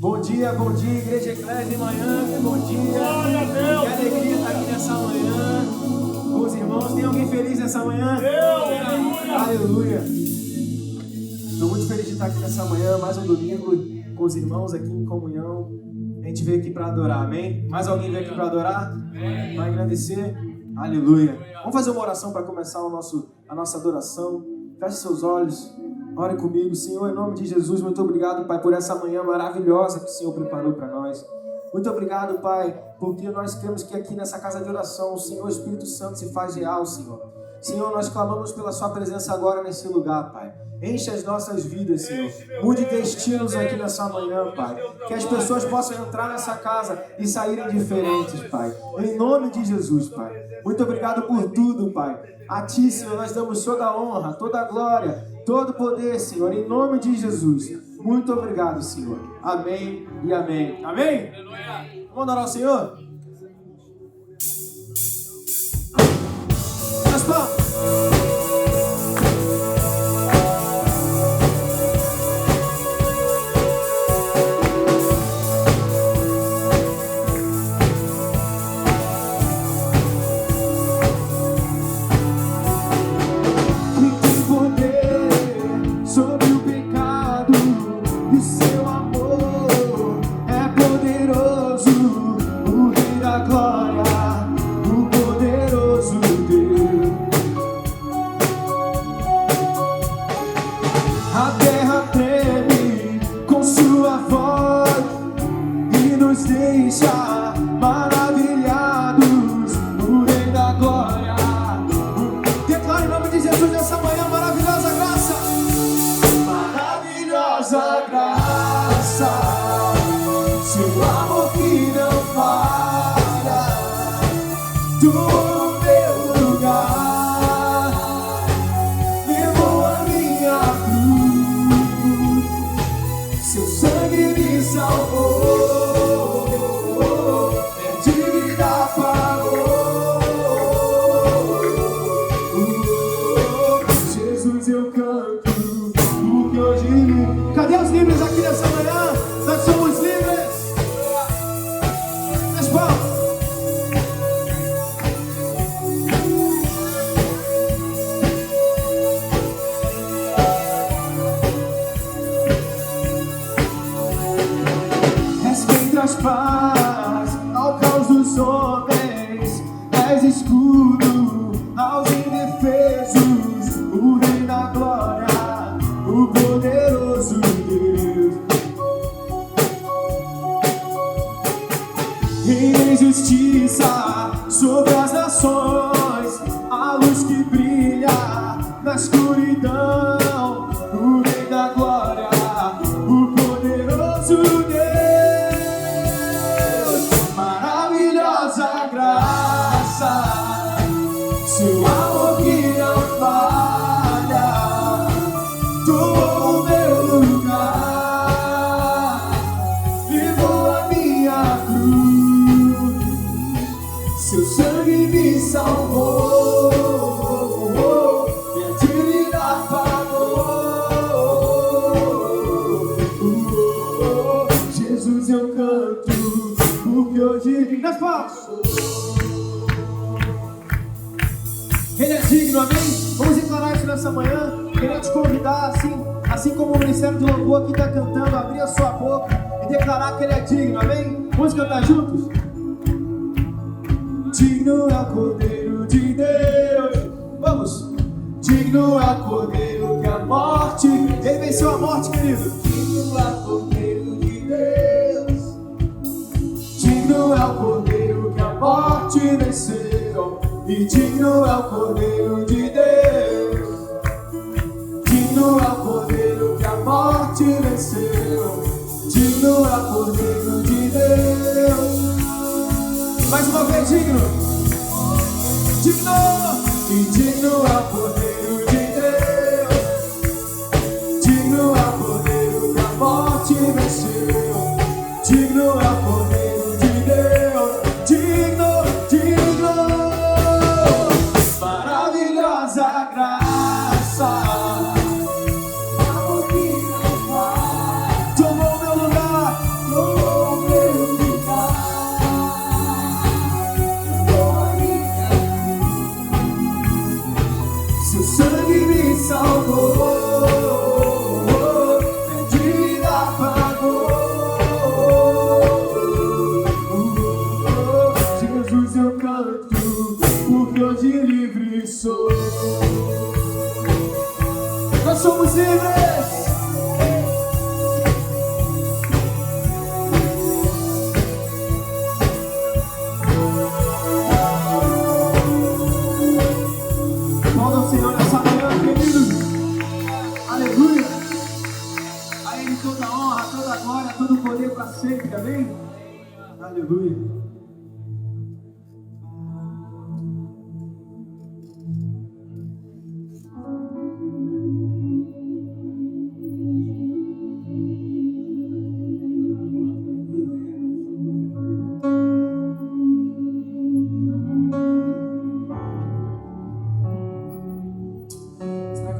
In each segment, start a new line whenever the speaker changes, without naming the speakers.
Bom dia, Igreja Eclésia de manhã, bom dia.
Glória a Deus.
Que alegria estar aqui nessa manhã com os irmãos. Tem alguém feliz nessa manhã?
Aleluia.
Aleluia. Estou muito feliz de estar aqui nessa manhã, mais um domingo com os irmãos aqui em comunhão. A gente veio aqui para adorar, amém? Mais alguém veio aqui para adorar? Para agradecer? Aleluia. Vamos fazer uma oração para começar a nossa adoração. Feche seus olhos. Ore comigo, Senhor, em nome de Jesus, muito obrigado, Pai, por essa manhã maravilhosa que o Senhor preparou para nós. Muito obrigado, Pai, porque nós cremos que aqui nessa casa de oração, o Senhor, o Espírito Santo, se faz real, Senhor. Senhor, nós clamamos pela Sua presença agora nesse lugar, Pai. Enche as nossas vidas, Senhor. Mude destinos aqui nessa manhã, Pai. Que as pessoas possam entrar nessa casa e saírem diferentes, Pai. Em nome de Jesus, Pai. Muito obrigado por tudo, Pai. A Ti, Senhor, nós damos toda a honra, toda a glória, todo o poder, Senhor, em nome de Jesus. Muito obrigado, Senhor. Amém e amém. Amém? Vamos adorar ao Senhor? Nós vamos. Ele é digno, amém? Vamos declarar isso nessa manhã. Queria te convidar, assim como o Ministério de Louvor aqui está cantando, abrir a sua boca e declarar que Ele é digno, amém? Vamos cantar juntos? Digno é o Cordeiro de Deus. Vamos! Digno é o Cordeiro que a morte, Ele venceu a morte, querido. Digno é o Cordeiro de Deus. Digno é o Cordeiro que a morte venceu. E digno é o Cordeiro de Deus. Digno é o Cordeiro que a morte venceu. Digno é o Cordeiro de Deus. Mais uma vez, digno. Digno. E digno é o Cordeiro de Deus. Digno é o Cordeiro que a morte venceu. Digno é o Cordeiro de Deus. Digno, digno. Maravilhosa graça. Tomou meu lugar. para sempre, amém? Aleluia.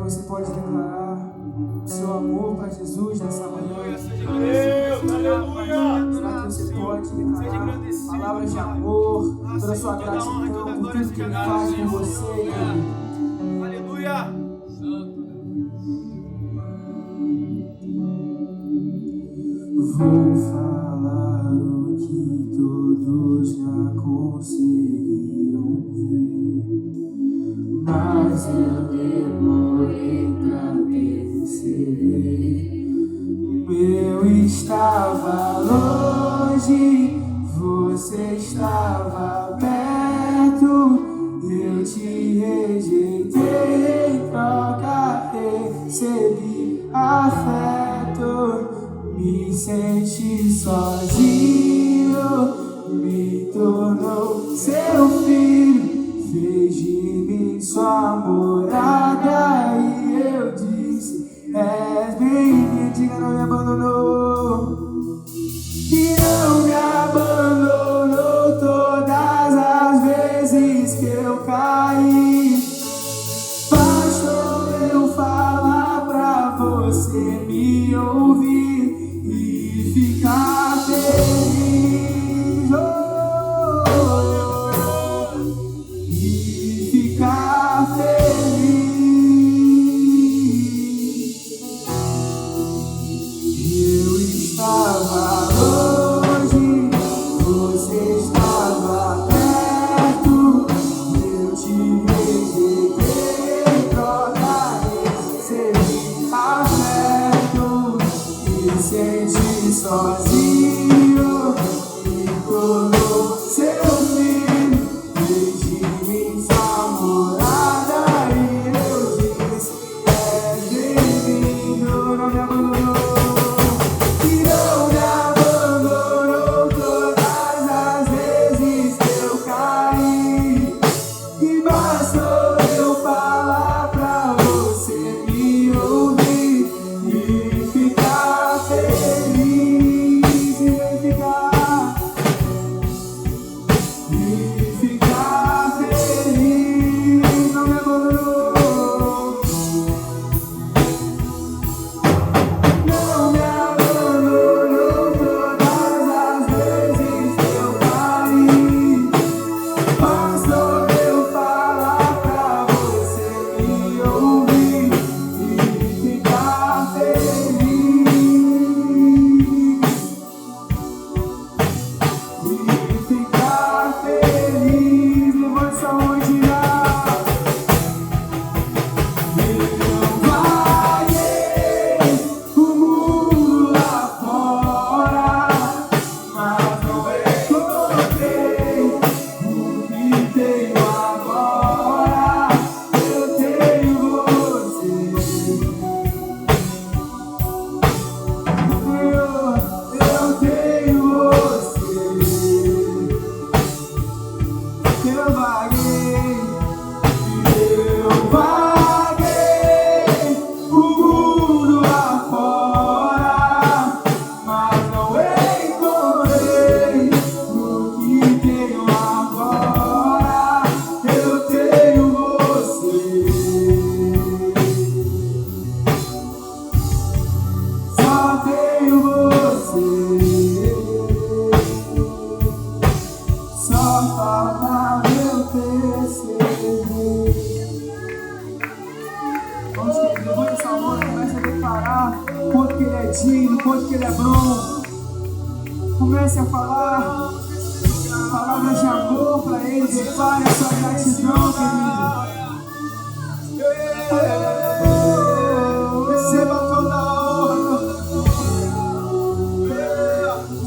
Você pode declarar o seu amor para Jesus nessa manhã? Será que você pode declarar palavras de amor, toda a sua gratidão por tudo que Ele faz por você, querido?
Aleluia!
Vou falar o que todos já conseguiram ver, mas eu demorei pra perceber. Eu estava longe, você estava perto. Eu te rejeitei, em troca recebi afeto. Me senti sozinho, me tornou seu filho, fez de mim sua morada. E eu disse: és bem-vindo. Diga, não me abandonou, e não me abandonou todas as vezes que eu caí. Bastou eu falar pra você me ouvir e ficar feliz, e ficar feliz. Eu estava longe, você estava perto. Eu te rejeitei, troca recebi afeto. Me senti sozinho, me tornou seu filho, fez de mim sua morada. E eu disse: és bem-vindo. Não me abandonou, e não me abandonou todas as vezes que eu caí. E bastou eu falar pra você me ouvir e ficar feliz, e ficar feliz. Não me abandonou, não me abandonou todas as vezes que eu caí. Bastou eu falar pra você me ouvir e ficar feliz, e ficar feliz. Levante sua mão e diga: eu vaguei o mundo lá fora, mas não encontrei o que tenho agora. Eu tenho você, eu tenho você. Eu vaguei o mundo lá fora, mas não encontrei o que tenho agora. Eu tenho você, só tenho você, só falta eu perceber. Vamos, querido, levante essa mão e comece a declarar quanto que Ele é digno, quanto que Ele é bom. Comece a falar palavras de amor para Ele, declare a sua gratidão, querido. Receba toda a honra.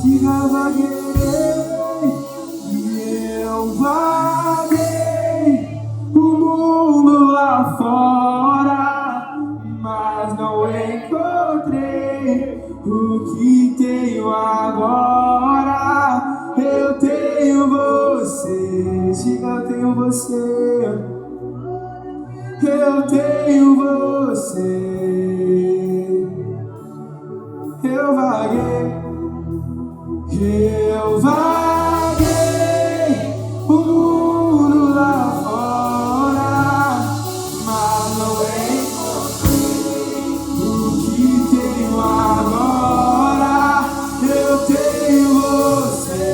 Diga: vaguei, e eu vaguei o mundo lá fora, mas não encontrei o que tenho agora. Eu vaguei o mundo lá fora, mas não encontrei o que tenho agora. Eu tenho você.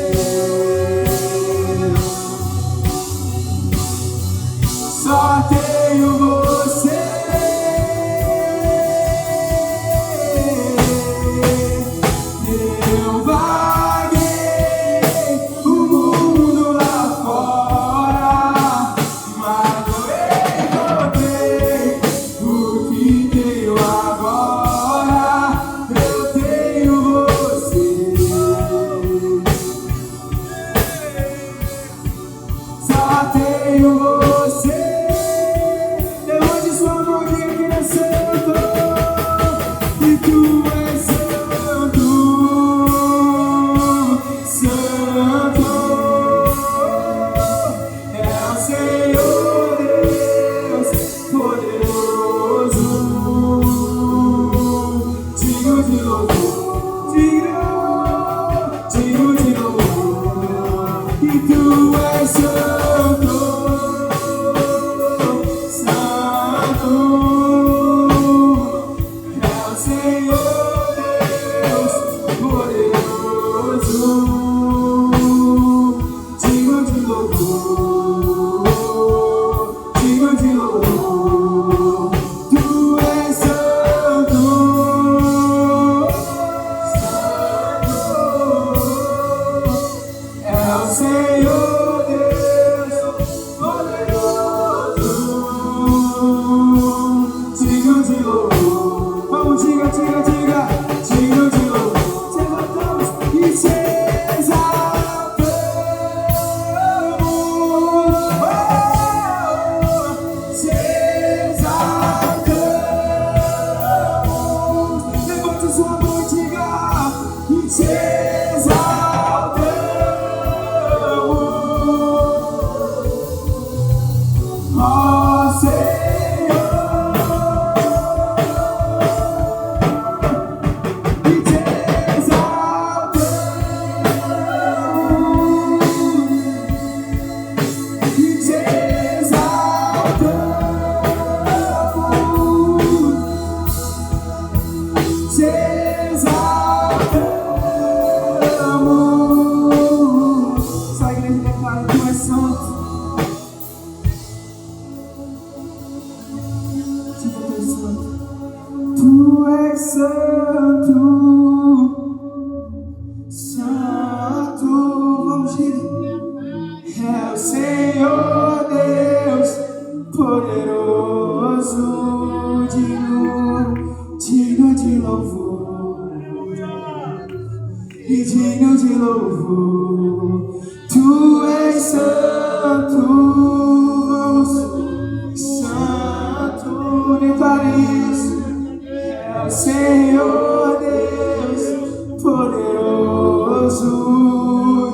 Só tenho você. Eu vaguei o mundo lá fora, mas não encontrei o que tenho agora. Eu tenho você. Só tenho você. Levante sua mão e diga que é santo. E tu és santo, santo. É o Senhor Deus poderoso, digno de louvor, digno de louvor. E tu és santo, santo. É o Senhor Deus poderoso, digno de louvor, digno de louvor. Tu és santo, santo. É o Senhor Deus poderoso, digno de louvor. Vamos, diga, diga, diga, digno de louvor. Se exaltamos e se exaltamos, se exaltamos. Levante sua mão e diga, e se exaltamos. Ó Senhor, e te exaltamos, e te exaltamos, te exaltamos. Só a igreja declara: tu és santo. Diga, tu és santo. Tu és santo, santo. Vamos, diga. É o Senhor Deus poderoso, digno de louvor, e digno de louvor. Tu és santo, santo. Declare isso. É o Senhor Deus poderoso,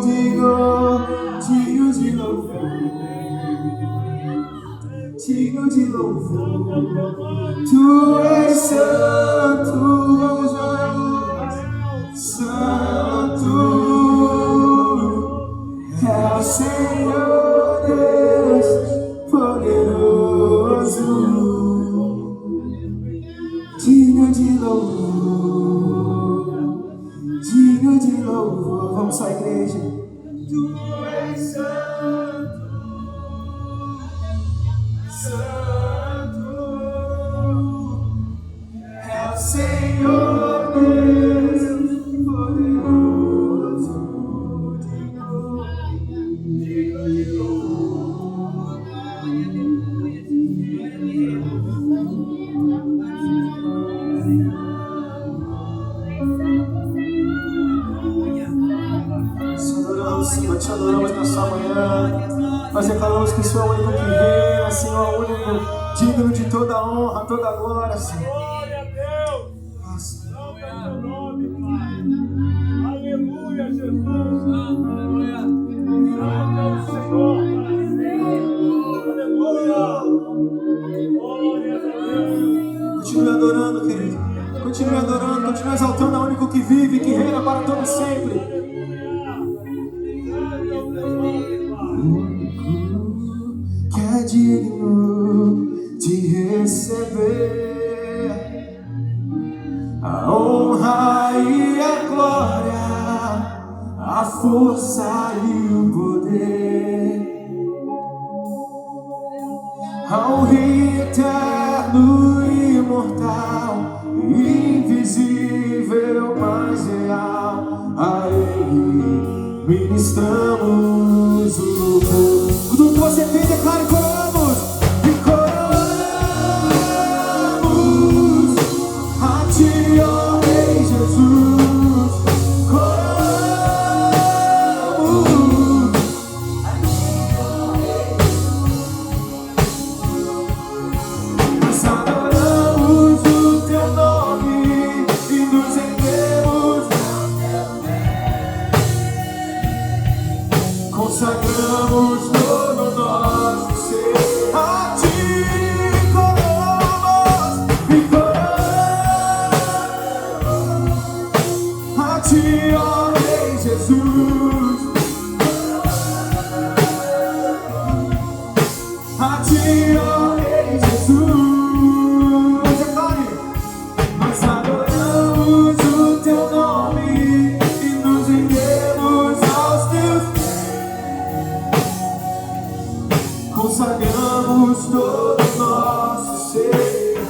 digno de louvor, digno de louvor. Tu és santo, vamos juntos, santo. É o Senhor Deus poderoso, digno de louvor, digno de louvor. Vamos só, igreja. Tu és santo, santo. É o Senhor Deus poderoso, digno de louvor. Senhor, te adoramos nessa manhã. Nós declaramos que o Senhor é o único que reina, Senhor, o único digno de toda honra, toda glória, Senhor.
Glória a Deus.
Nossa.
Não é o nome, Pai. Aleluia, Jesus. Aleluia. Grande é o Senhor. Aleluia. Glória a Deus.
Continue adorando, querido. Continue adorando, continue exaltando ao único que vive, que reina para todo sempre. digno de receber a honra e a glória, a força e o poder ao Rei eterno e imortal, invisível, mas real. A Ele ministramos o louvor. Tudo que você tem, declare: coroamos e coroamos a Ti, ó Rei Jesus. Coroamos a Ti, ó Rei. Nós adoramos o Teu nome e nos rendemos ao Teu bem. Consagramos todo o nosso ser a Ti, coroamos e coroamos a Ti, ó Rei Jesus. A Ti, ó Rei Jesus. Declare: nós adoramos o Teu nome e nos rendemos aos Teus pés. Consagramos todo o nosso ser.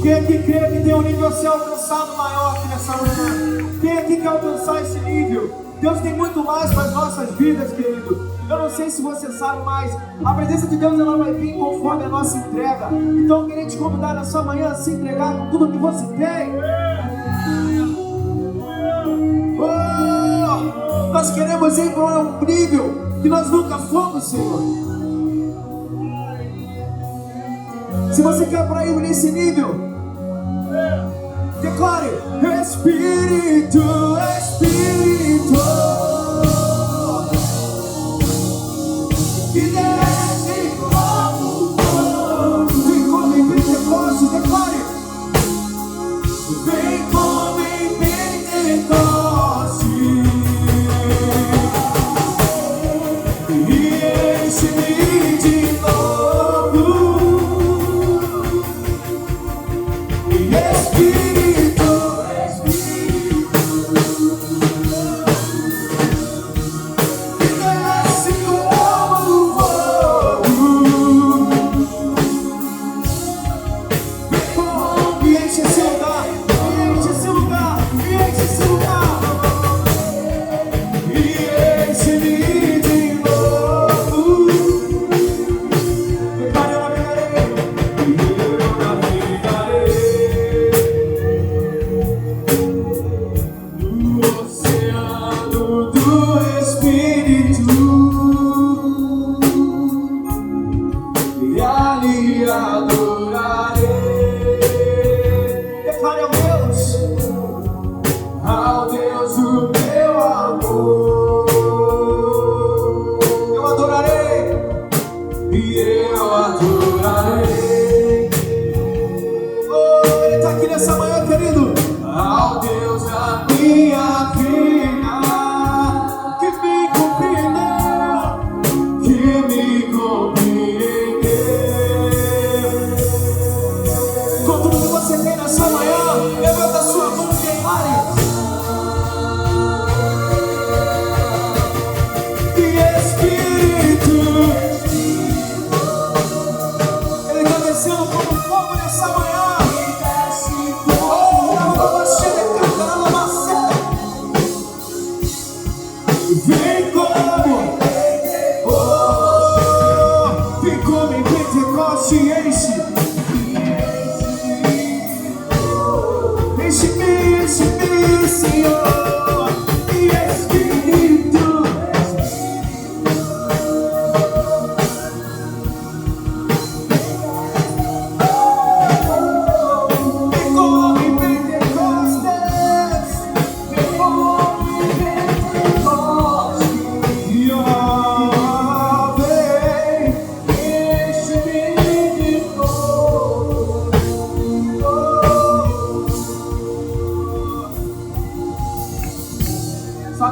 Quem aqui crê que tem um nível a ser alcançado maior aqui nessa manhã? Quem aqui quer alcançar esse nível? Deus tem muito mais para as nossas vidas, querido. Eu não sei se você sabe, mas a presença de Deus ela vai vir conforme a nossa entrega. Então eu queria te convidar nessa manhã a se entregar com tudo que você tem. Oh, nós queremos ir para um nível que nós nunca fomos, Senhor. Se você quer para ir nesse nível, declare: Espírito, Espírito, que desce como fogo. Vem como em Pentecostes, declare: vem como em Pentecostes e enche-me de novo. Espírito, Espírito, que desce como fogo. Vem como e enche esse lugar, enche esse lugar, enche esse lugar. E enche-me de novo. Declare: eu navegarei, e eu navegarei no oceano do Espírito, e ali adorarei. Declare: ao Deus o meu amor, eu adorarei e eu adorarei. Oh, Ele está aqui nessa manhã, querido. Ao Deus da minha vida, que me compreendeu, que me compreendeu. Com tudo que você tem nessa manhã, levanta a sua mão e declare: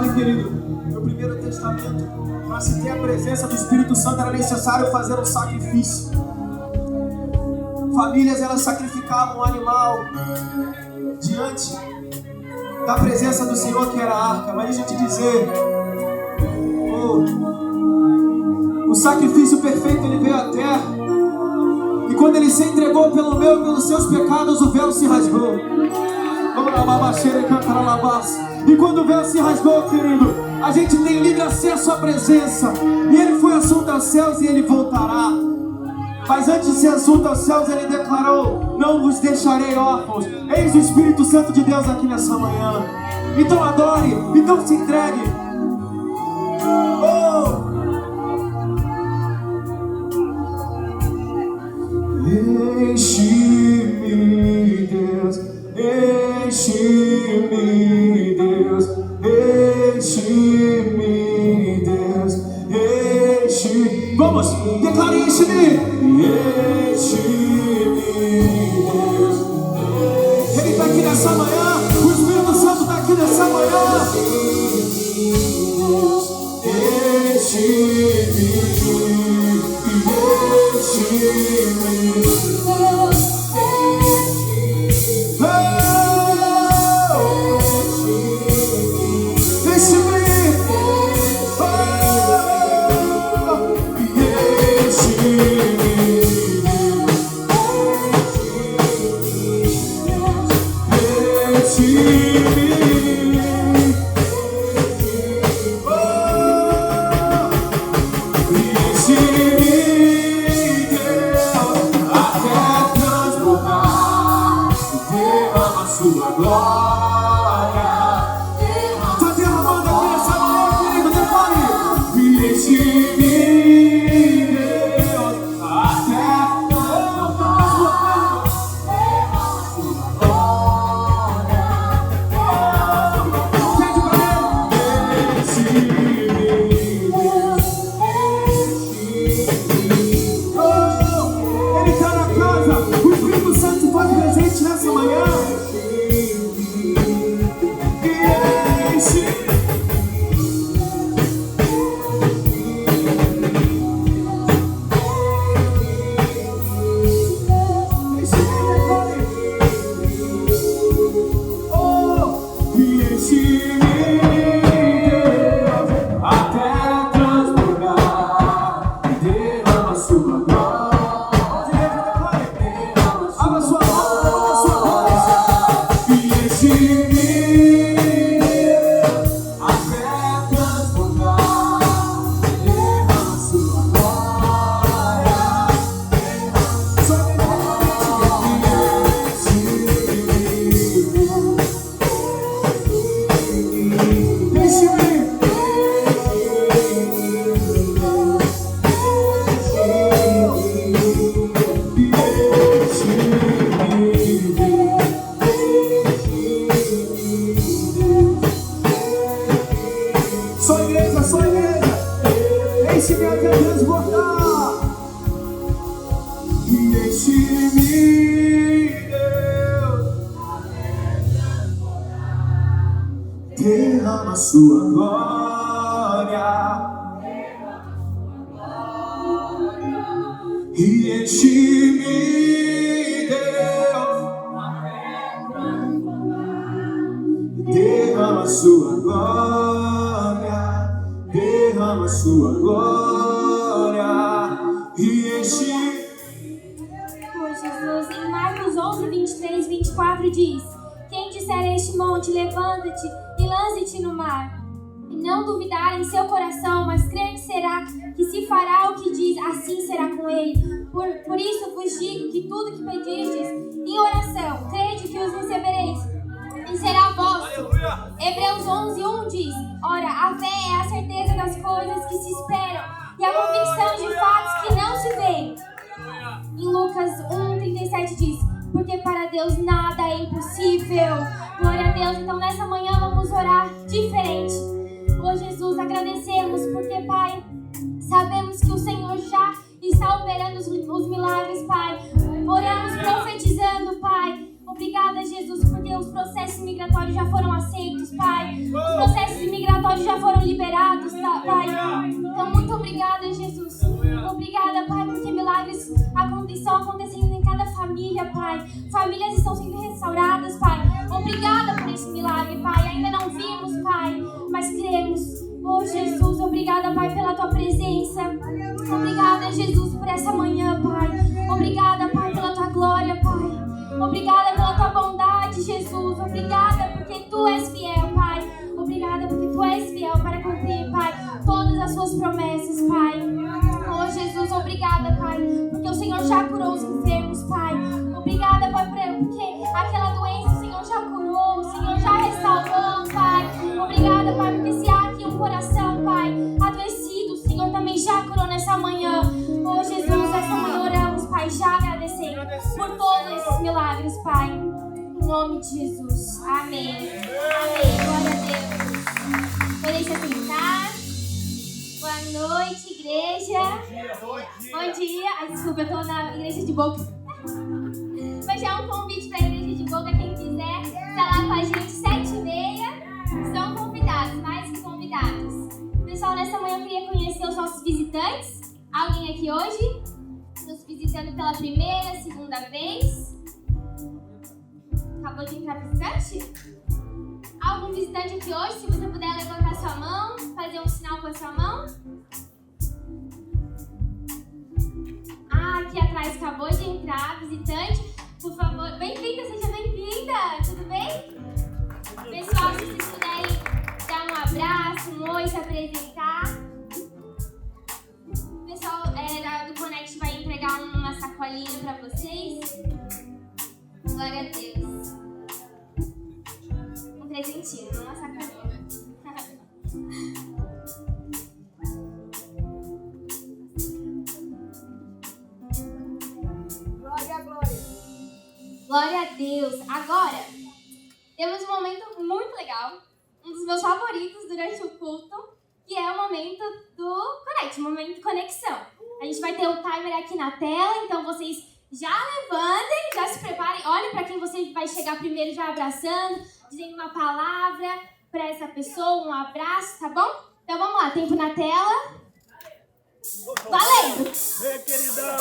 Sabe, querido, no Primeiro Testamento, para se ter a presença do Espírito Santo era necessário fazer um sacrifício. Famílias, elas sacrificavam um animal diante da presença do Senhor, que era a arca. Mas deixa eu te dizer, o sacrifício perfeito, ele veio à terra, e quando ele se entregou pelo meu e pelos seus pecados, o véu se rasgou. E quando o véu se rasgou, querido, a gente tem livre acesso à presença. E ele foi assunto aos céus e ele voltará. Mas antes de ser assunto aos céus, ele declarou: não vos deixarei órfãos. Eis o Espírito Santo de Deus aqui nessa manhã. Então adore, então se entregue. Enche-me, Deus, enche-me, Deus, enche-me, Deus, enche. Vamos, declare: enche-me, enche-me, Deus. Ele está aqui nessa manhã, o Espírito Santo está aqui nessa manhã. Enche-me, derrama sua glória e enche-me, Deus, derrama sua glória, derrama sua glória e enche.
Jesus, em Marcos 11, 23, 24 diz: quem disser a este monte, levanta-te e lança-te no mar, e não duvidar em seu coração, mas crer que se fará o que diz, assim será com ele. Por isso vos digo que tudo que pedirdes em oração, crede que os recebereis, e será vosso. Hebreus 11, 1 diz: ora, a fé é a certeza das coisas que se esperam, e a convicção de fatos que não se veem. Em Lucas 1, 37 diz: porque para Deus nada é impossível. Glória a Deus. Então nessa manhã vamos orar diferente. Oh Jesus, agradecemos porque, Pai, sabemos que o Senhor já está operando os milagres, Pai. Oramos profetizando, Pai, Obrigada, Jesus, porque os processos migratórios já foram aceitos, Pai. Os processos migratórios já foram liberados, Pai. Então, muito obrigada, Jesus. Obrigada, Pai, porque milagres estão acontecendo em cada família, Pai. Famílias estão sendo restauradas, Pai. Obrigada por esse milagre, Pai. Ainda não vimos, Pai, mas cremos. Oh, Jesus, obrigada, Pai, pela Tua presença. Obrigada, Jesus, por essa manhã, Pai. Obrigada, Pai, pela Tua glória, Pai. Obrigada pela Tua bondade, Jesus. Obrigada porque Tu és fiel, Pai. Obrigada porque Tu és fiel para cumprir, Pai, todas as Suas promessas, Pai. Oh, Jesus, obrigada, Pai, porque o Senhor já curou os enfermos, Pai. Obrigada, Pai, porque aquela doença o Senhor já curou, o Senhor já restaurou, Pai. Obrigada, Pai, porque se há aqui um coração, Pai, adoecido, o Senhor também já curou nessa manhã. Oh, Jesus, essa manhã oramos, Pai, já agradecendo por todos esses milagres, Pai. Em nome de Jesus. Amém. Amém. Glória a Deus. Podem se sentar. Boa noite, igreja. Bom dia. Ai, desculpa, eu tô na igreja de Boca. Mas já é um convite pra igreja de Boca. Quem quiser estar lá com a gente, 7h30. São convidados, mais que convidados. Pessoal, nessa manhã eu queria conhecer os nossos visitantes. Alguém aqui hoje? Nos visitando pela primeira, segunda vez? Acabou de entrar visitante? Algum visitante aqui hoje? Se você puder levantar sua mão, fazer um sinal com a sua mão. Ah, aqui atrás acabou de entrar visitante. Por favor, bem-vinda, seja bem-vinda. Tudo bem? Pessoal, se vocês puderem dar um abraço, um oi, se apresentar. O pessoal do Connect vai entregar uma sacolinha para vocês. Glória a Deus. Um presentinho, não uma sacolinha.
Glória, glória.
Glória a Deus. Agora, temos um momento muito legal, um dos meus favoritos durante o culto, que é o momento do Connect, o momento de conexão. A gente vai ter o timer aqui na tela, então vocês já levantem, já se preparem, olhem para quem você vai chegar primeiro já abraçando, dizendo uma palavra para essa pessoa, um abraço, tá bom? Então vamos lá, tempo na tela. Valendo!
Ei, queridão!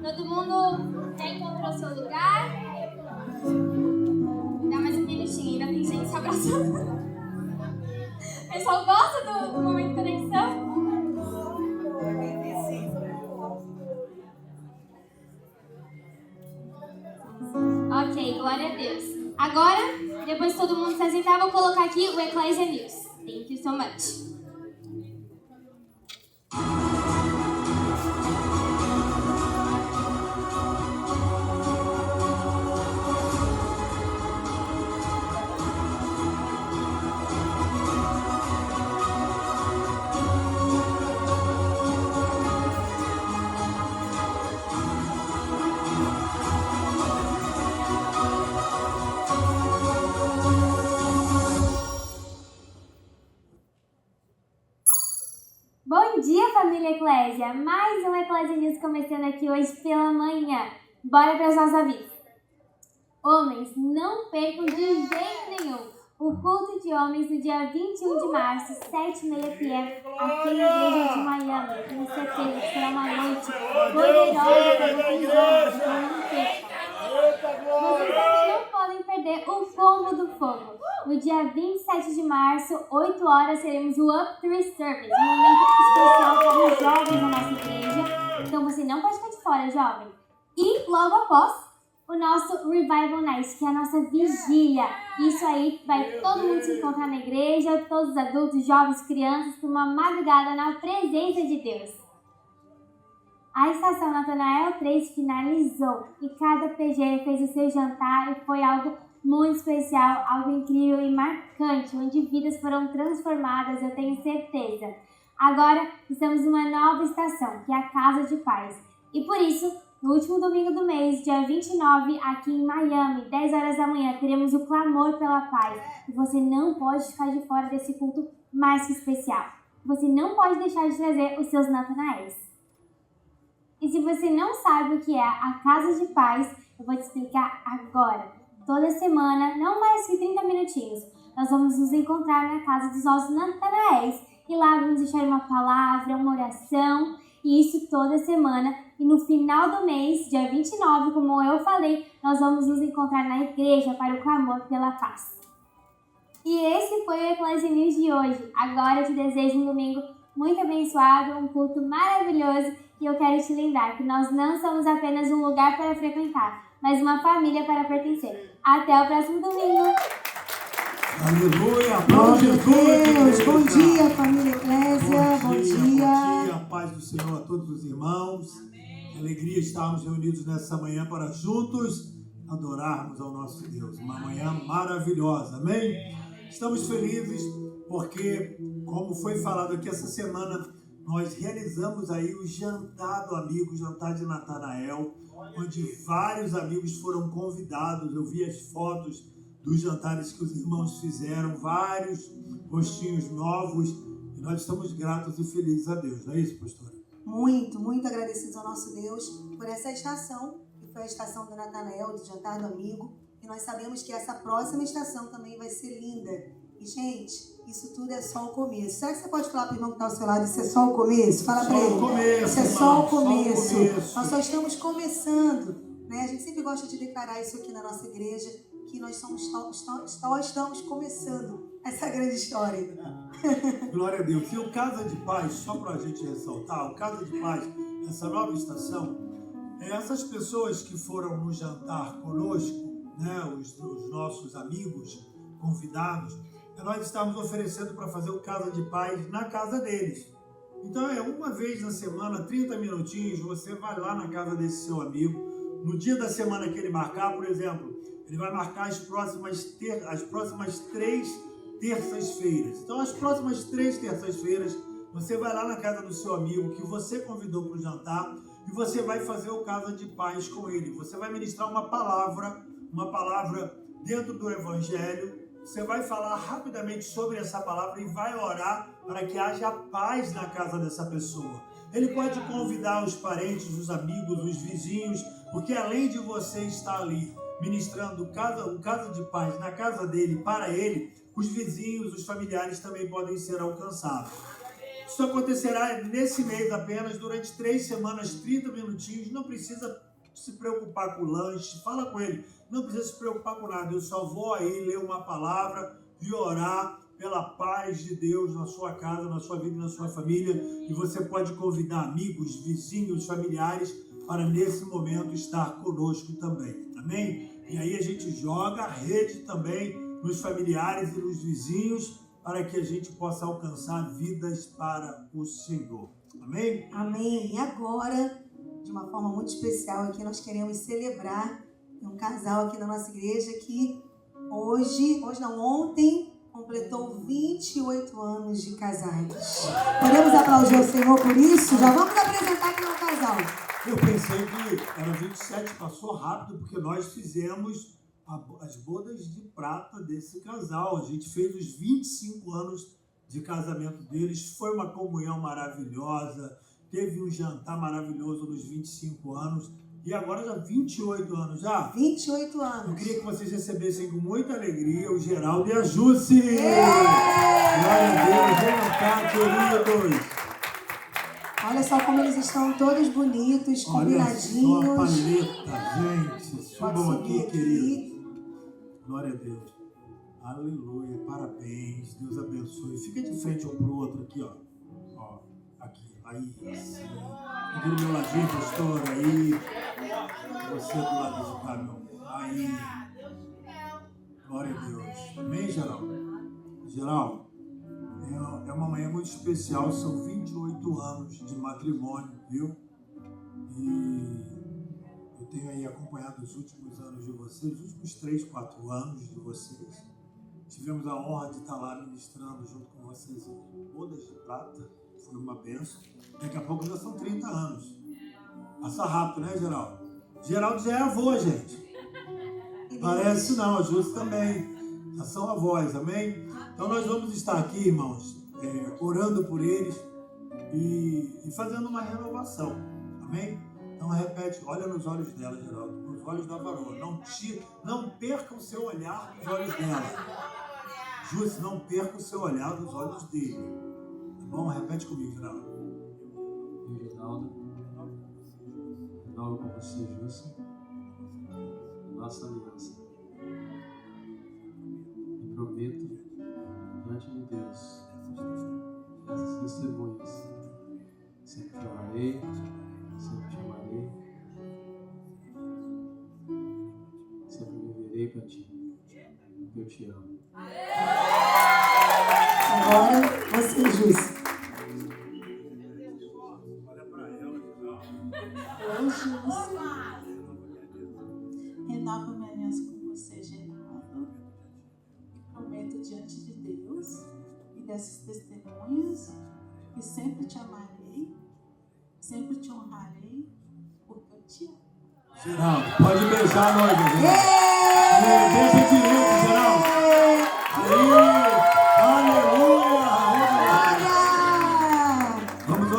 Todo mundo já encontrou seu lugar? Dá mais um minutinho, ainda tem gente se abraçando. O pessoal gosta do momento de conexão? Ok, glória a Deus. Agora, depois que todo mundo se assentar, vou colocar aqui o Ecclesia News. Thank you so much. Bom dia, família Eclésia! Mais um Eclésia News começando aqui hoje pela manhã. Bora para os nossos avisos. Homens, não percam de jeito nenhum o culto de homens no dia 21 de março, 7h30 p.m., aqui na igreja de Miami. Eu tenho certeza que será uma noite poderosa para vocês jovens, então não percam. Vocês também não podem perder o Combo do Fogo. No dia 27 de março, 8 horas, teremos o Up 3 Service, um momento especial para os jovens da nossa igreja. Então você não pode ficar de fora, jovem. E logo após, o nosso Revival Night, que é a nossa vigília. Isso aí, vai todo mundo se encontrar na igreja, todos os adultos, jovens, crianças, por uma madrugada na presença de Deus. A estação Natanael 3 finalizou e cada PG fez o seu jantar e foi algo muito especial, algo incrível e marcante, onde vidas foram transformadas, eu tenho certeza. Agora estamos numa nova estação, que é a Casa de Paz. E por isso, no último domingo do mês, dia 29, aqui em Miami, 10 horas da manhã, teremos o Clamor pela Paz. E você não pode ficar de fora desse culto mais que especial. Você não pode deixar de trazer os seus Natanaéis. E se você não sabe o que é a Casa de Paz, eu vou te explicar agora. Toda semana, não mais que 30 minutinhos, nós vamos nos encontrar na casa dos nossos Natanaéis. E lá vamos deixar uma palavra, uma oração, e isso toda semana. E no final do mês, dia 29, como eu falei, nós vamos nos encontrar na igreja para o clamor pela paz. E esse foi o Eclésia News de hoje. Agora eu te desejo um domingo muito abençoado, um culto maravilhoso. E eu quero te lembrar que nós não somos apenas um lugar para frequentar, mas uma família para pertencer. Até o próximo domingo!
Aleluia! Glória a Deus! Bom dia, família Eclésia!
Bom dia!
A paz do Senhor a todos os irmãos. Que alegria estarmos reunidos nessa manhã para juntos adorarmos ao nosso Deus. Uma manhã maravilhosa, amém? Estamos felizes porque, como foi falado aqui essa semana, nós realizamos aí o jantar do amigo, o jantar de Natanael, onde vários amigos foram convidados. Eu vi as fotos dos jantares que os irmãos fizeram, vários rostinhos novos, e nós estamos gratos e felizes a Deus, não é isso, pastora?
Muito, muito agradecidos ao nosso Deus por essa estação, que foi a estação do Natanael, do jantar do amigo, e nós sabemos que essa próxima estação também vai ser linda. E, gente, isso tudo é só o começo. Será que você pode falar para o irmão que está ao seu lado, isso é só o começo? Fala para ele. Isso é só o começo. Nós só estamos começando, né? A gente sempre gosta de declarar isso aqui na nossa igreja, que nós estamos começando essa grande história.
Glória a Deus. E o Casa de Paz, só para a gente ressaltar, o Casa de Paz, essa nova estação, essas pessoas que foram no jantar conosco, né, os nossos amigos convidados, nós estamos oferecendo para fazer o Casa de Paz na casa deles. Então uma vez na semana, 30 minutinhos, você vai lá na casa desse seu amigo. No dia da semana que ele marcar, por exemplo, ele vai marcar as próximas 3 terças-feiras. Então, as próximas 3 terças-feiras, você vai lá na casa do seu amigo que você convidou para o jantar e você vai fazer o Casa de Paz com ele. Você vai ministrar uma palavra dentro do Evangelho. Você vai falar rapidamente sobre essa palavra e vai orar para que haja paz na casa dessa pessoa. Ele pode convidar os parentes, os amigos, os vizinhos, porque além de você estar ali ministrando o Casa de Paz na casa dele, para ele, os vizinhos, os familiares também podem ser alcançados. Isso acontecerá nesse mês apenas, durante 3 semanas, 30 minutinhos. Não precisa se preocupar com o lanche, fala com ele, não precisa se preocupar com nada. Eu só vou aí ler uma palavra e orar pela paz de Deus na sua casa, na sua vida e na sua família. E você pode convidar amigos, vizinhos, familiares para nesse momento estar conosco também. Amém? E aí a gente joga a rede também nos familiares e nos vizinhos para que a gente possa alcançar vidas para o Senhor. Amém?
Amém. E agora, de uma forma muito especial aqui, nós queremos celebrar um casal aqui na nossa igreja que ontem, completou 28 anos de casados. Podemos aplaudir o Senhor por isso? Já vamos apresentar aqui o casal.
Eu pensei que era 27, passou rápido, porque nós fizemos as bodas de prata desse casal. A gente fez os 25 anos de casamento deles, foi uma comunhão maravilhosa, teve um jantar maravilhoso nos 25 anos. E agora já 28 anos já.
28
Eu
anos.
queria que vocês recebessem com muita alegria o Geraldo e a Jussi. Glória a Deus, venham cá, queridos.
Olha só como eles estão todos bonitos,
Olha só a
combinadinhos.
paleta, gente.
Pode
Subam
subir
aqui, querido.
aqui.
Glória a Deus. Aleluia, parabéns. Deus abençoe. Fica de frente um pro outro aqui, ó. Ó, aqui. Aí, assim. Aqui do meu ladinho, pastor. Aí. Você do lado de cá, meu amor. Aí. Glória a Deus. Amém, Geraldo? Geraldo, é uma manhã muito especial. São 28 anos de matrimônio, viu? E eu tenho aí acompanhado os últimos anos de vocês, os últimos 3, 4 anos de vocês. Tivemos a honra de estar lá ministrando junto com vocês em bodas de prata. Foi uma bênção. Daqui a pouco já são 30 anos. Passa rápido, né, Geraldo? Geraldo já é avô, gente. Parece não, a Júlia também. Já são avós, amém? Então nós vamos estar aqui, irmãos, orando por eles e fazendo uma renovação, amém? Então repete, olha nos olhos dela, Geraldo, nos olhos da varoa. Não perca o seu olhar nos olhos dela. Júlia, não perca o seu olhar nos olhos dele. Tá bom? Repete comigo, Geraldo.
Eu, Geraldo, renovo com você, Júcia, nossa aliança. E prometo, diante de Deus, essas testemunhas, sempre te amarei, sempre te amarei, sempre viverei para ti. Eu te amo.
Agora você, Júcia.
Olha para ela, Geraldo.
Oi, Júcia. Renova minha aliança com você, Geraldo. Prometo diante de Deus e dessas testemunhas que sempre te amarei, sempre te honrarei, porque eu te amo.
Geraldo, pode beijar a noiva, Geraldo. Beija direito, Geraldo.
Glória!
Vamos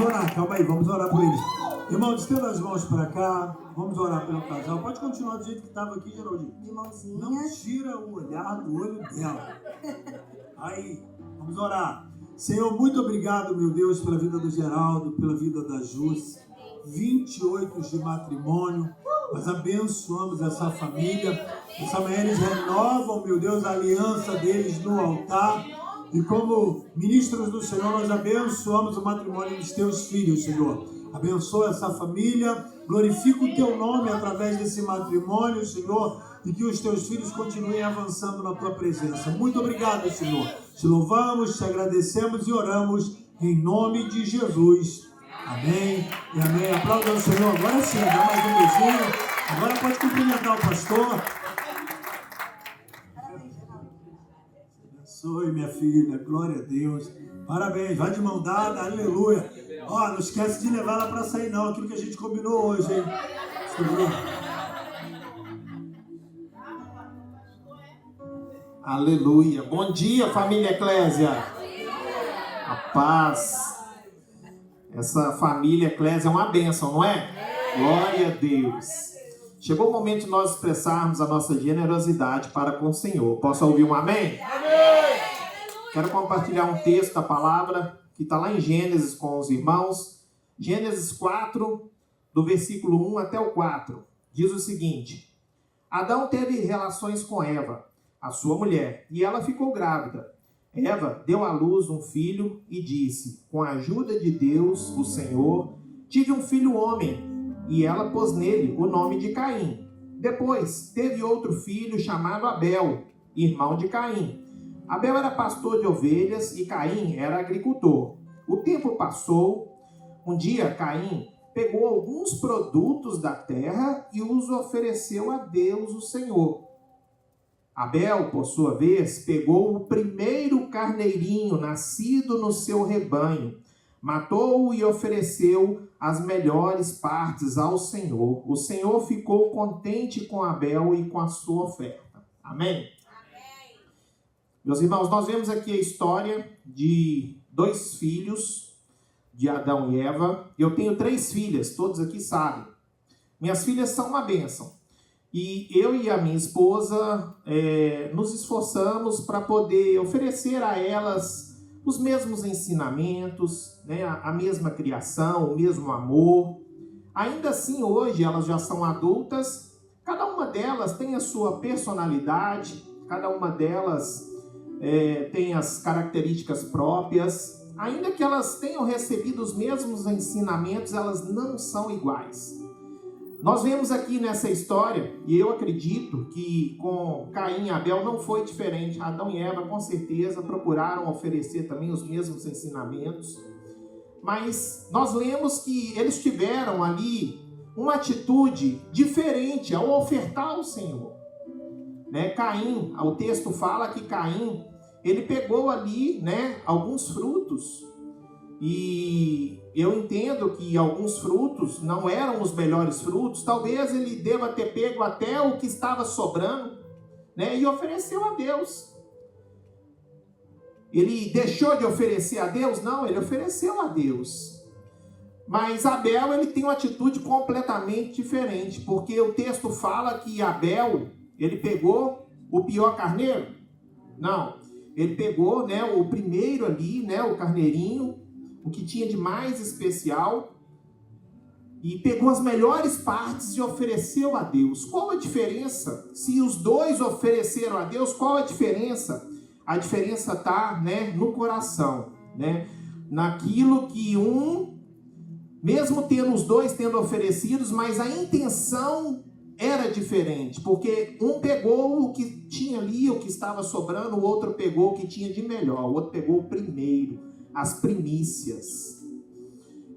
orar, calma aí, vamos orar por eles. Irmão, estenda as mãos para cá, vamos orar pelo casal. Pode continuar do jeito que estava aqui, Geraldinho.
De
Não
mãozinhas.
tira o olhar do olho dela. Aí, vamos orar. Senhor, muito obrigado, meu Deus, pela vida do Geraldo, pela vida da Júcia. 28 de matrimônio. Nós abençoamos essa família. Essa manhã eles renovam, meu Deus, a aliança deles no altar. E como ministros do Senhor, nós abençoamos o matrimônio dos teus filhos, Senhor. Abençoa essa família. Glorifica o teu nome através desse matrimônio, Senhor. E que os teus filhos continuem avançando na tua presença. Muito obrigado, Senhor. Te louvamos, te agradecemos e oramos em nome de Jesus. Amém e amém. Aplauda o Senhor. Agora sim, dá mais um beijinho. Agora pode cumprimentar o pastor. Abençoe, minha filha. Glória a Deus. Parabéns. Vai de mão dada. Aleluia. Ó, não esquece de levar ela para sair, não. Aquilo que a gente combinou hoje, hein?
Aleluia. Bom dia, família Eclésia. A paz. Essa família Eclésia é uma bênção, não é? Glória a Deus. Chegou o momento de nós expressarmos a nossa generosidade para com o Senhor. Posso ouvir um amém? Amém! Quero compartilhar um texto da palavra que está lá em Gênesis com os irmãos. Gênesis 4, do versículo 1 até o 4. Diz o seguinte: Adão teve relações com Eva, a sua mulher, e ela ficou grávida. Eva deu à luz um filho e disse: com a ajuda de Deus, o Senhor, tive um filho homem. E ela pôs nele o nome de Caim. Depois teve outro filho chamado Abel, irmão de Caim. Abel era pastor de ovelhas e Caim era agricultor. O tempo passou. Um dia Caim pegou alguns produtos da terra e os ofereceu a Deus, o Senhor. Abel, por sua vez, pegou o primeiro carneirinho nascido no seu rebanho, matou-o e ofereceu as melhores partes ao Senhor. O Senhor ficou contente com Abel e com a sua oferta. Amém? Amém. Meus irmãos, nós vemos aqui a história de 2 filhos de Adão e Eva. Eu tenho 3 filhas, todos aqui sabem. Minhas filhas são uma bênção. E eu e a minha esposa nos esforçamos para poder oferecer a elas os mesmos ensinamentos, né, a mesma criação, o mesmo amor. Ainda assim, hoje, elas já são adultas, cada uma delas tem a sua personalidade, cada uma delas tem as características próprias. Ainda que elas tenham recebido os mesmos ensinamentos, elas não são iguais. Nós vemos aqui nessa história, e eu acredito que com Caim e Abel não foi diferente. Adão e Eva, com certeza, procuraram oferecer também os mesmos ensinamentos. Mas nós lemos que eles tiveram ali uma atitude diferente ao ofertar ao Senhor. Né? Caim, o texto fala que Caim, ele pegou ali, né, alguns frutos. E eu entendo que alguns frutos não eram os melhores frutos. Talvez ele deva ter pego até o que estava sobrando, né, e ofereceu a Deus. Ele deixou de oferecer a Deus? Não, ele ofereceu a Deus. Mas Abel, ele tem uma atitude completamente diferente, porque o texto fala que Abel, ele pegou o pior carneiro? Não, ele pegou, né, o primeiro ali, né, o carneirinho, o que tinha de mais especial, e pegou as melhores partes e ofereceu a Deus. Qual a diferença? Se os dois ofereceram a Deus, qual a diferença? A diferença está, né, no coração, né? Naquilo que mesmo tendo os dois tendo oferecidos, mas a intenção era diferente, porque um pegou o que tinha ali, o que estava sobrando, o outro pegou o que tinha de melhor, o outro pegou o primeiro, as primícias.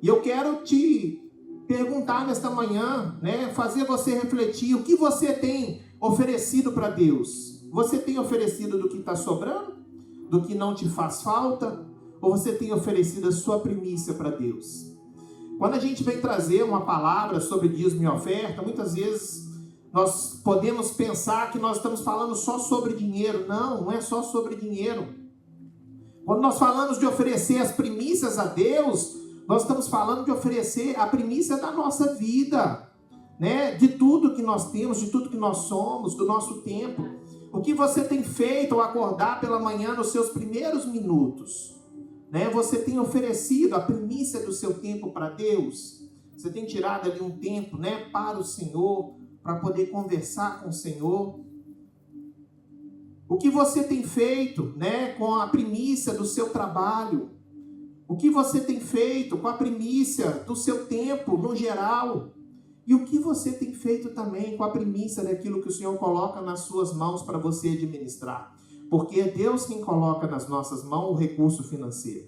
E eu quero te perguntar nesta manhã, né, fazer você refletir, o que você tem oferecido para Deus? Você tem oferecido do que está sobrando? Do que não te faz falta? Ou você tem oferecido a sua primícia para Deus? Quando a gente vem trazer uma palavra sobre dízimo e oferta, muitas vezes nós podemos pensar que nós estamos falando só sobre dinheiro. Não, não é só sobre dinheiro. Quando nós falamos de oferecer as primícias a Deus, nós estamos falando de oferecer a primícia da nossa vida, né? De tudo que nós temos, de tudo que nós somos, do nosso tempo. O que você tem feito ao acordar pela manhã nos seus primeiros minutos? Né? Você tem oferecido a primícia do seu tempo para Deus? Você tem tirado ali um tempo, né, para o Senhor, para poder conversar com o Senhor? O que você tem feito, né, com a primícia do seu trabalho? O que você tem feito com a primícia do seu tempo no geral? E o que você tem feito também com a primícia daquilo que o Senhor coloca nas suas mãos para você administrar? Porque é Deus quem coloca nas nossas mãos o recurso financeiro.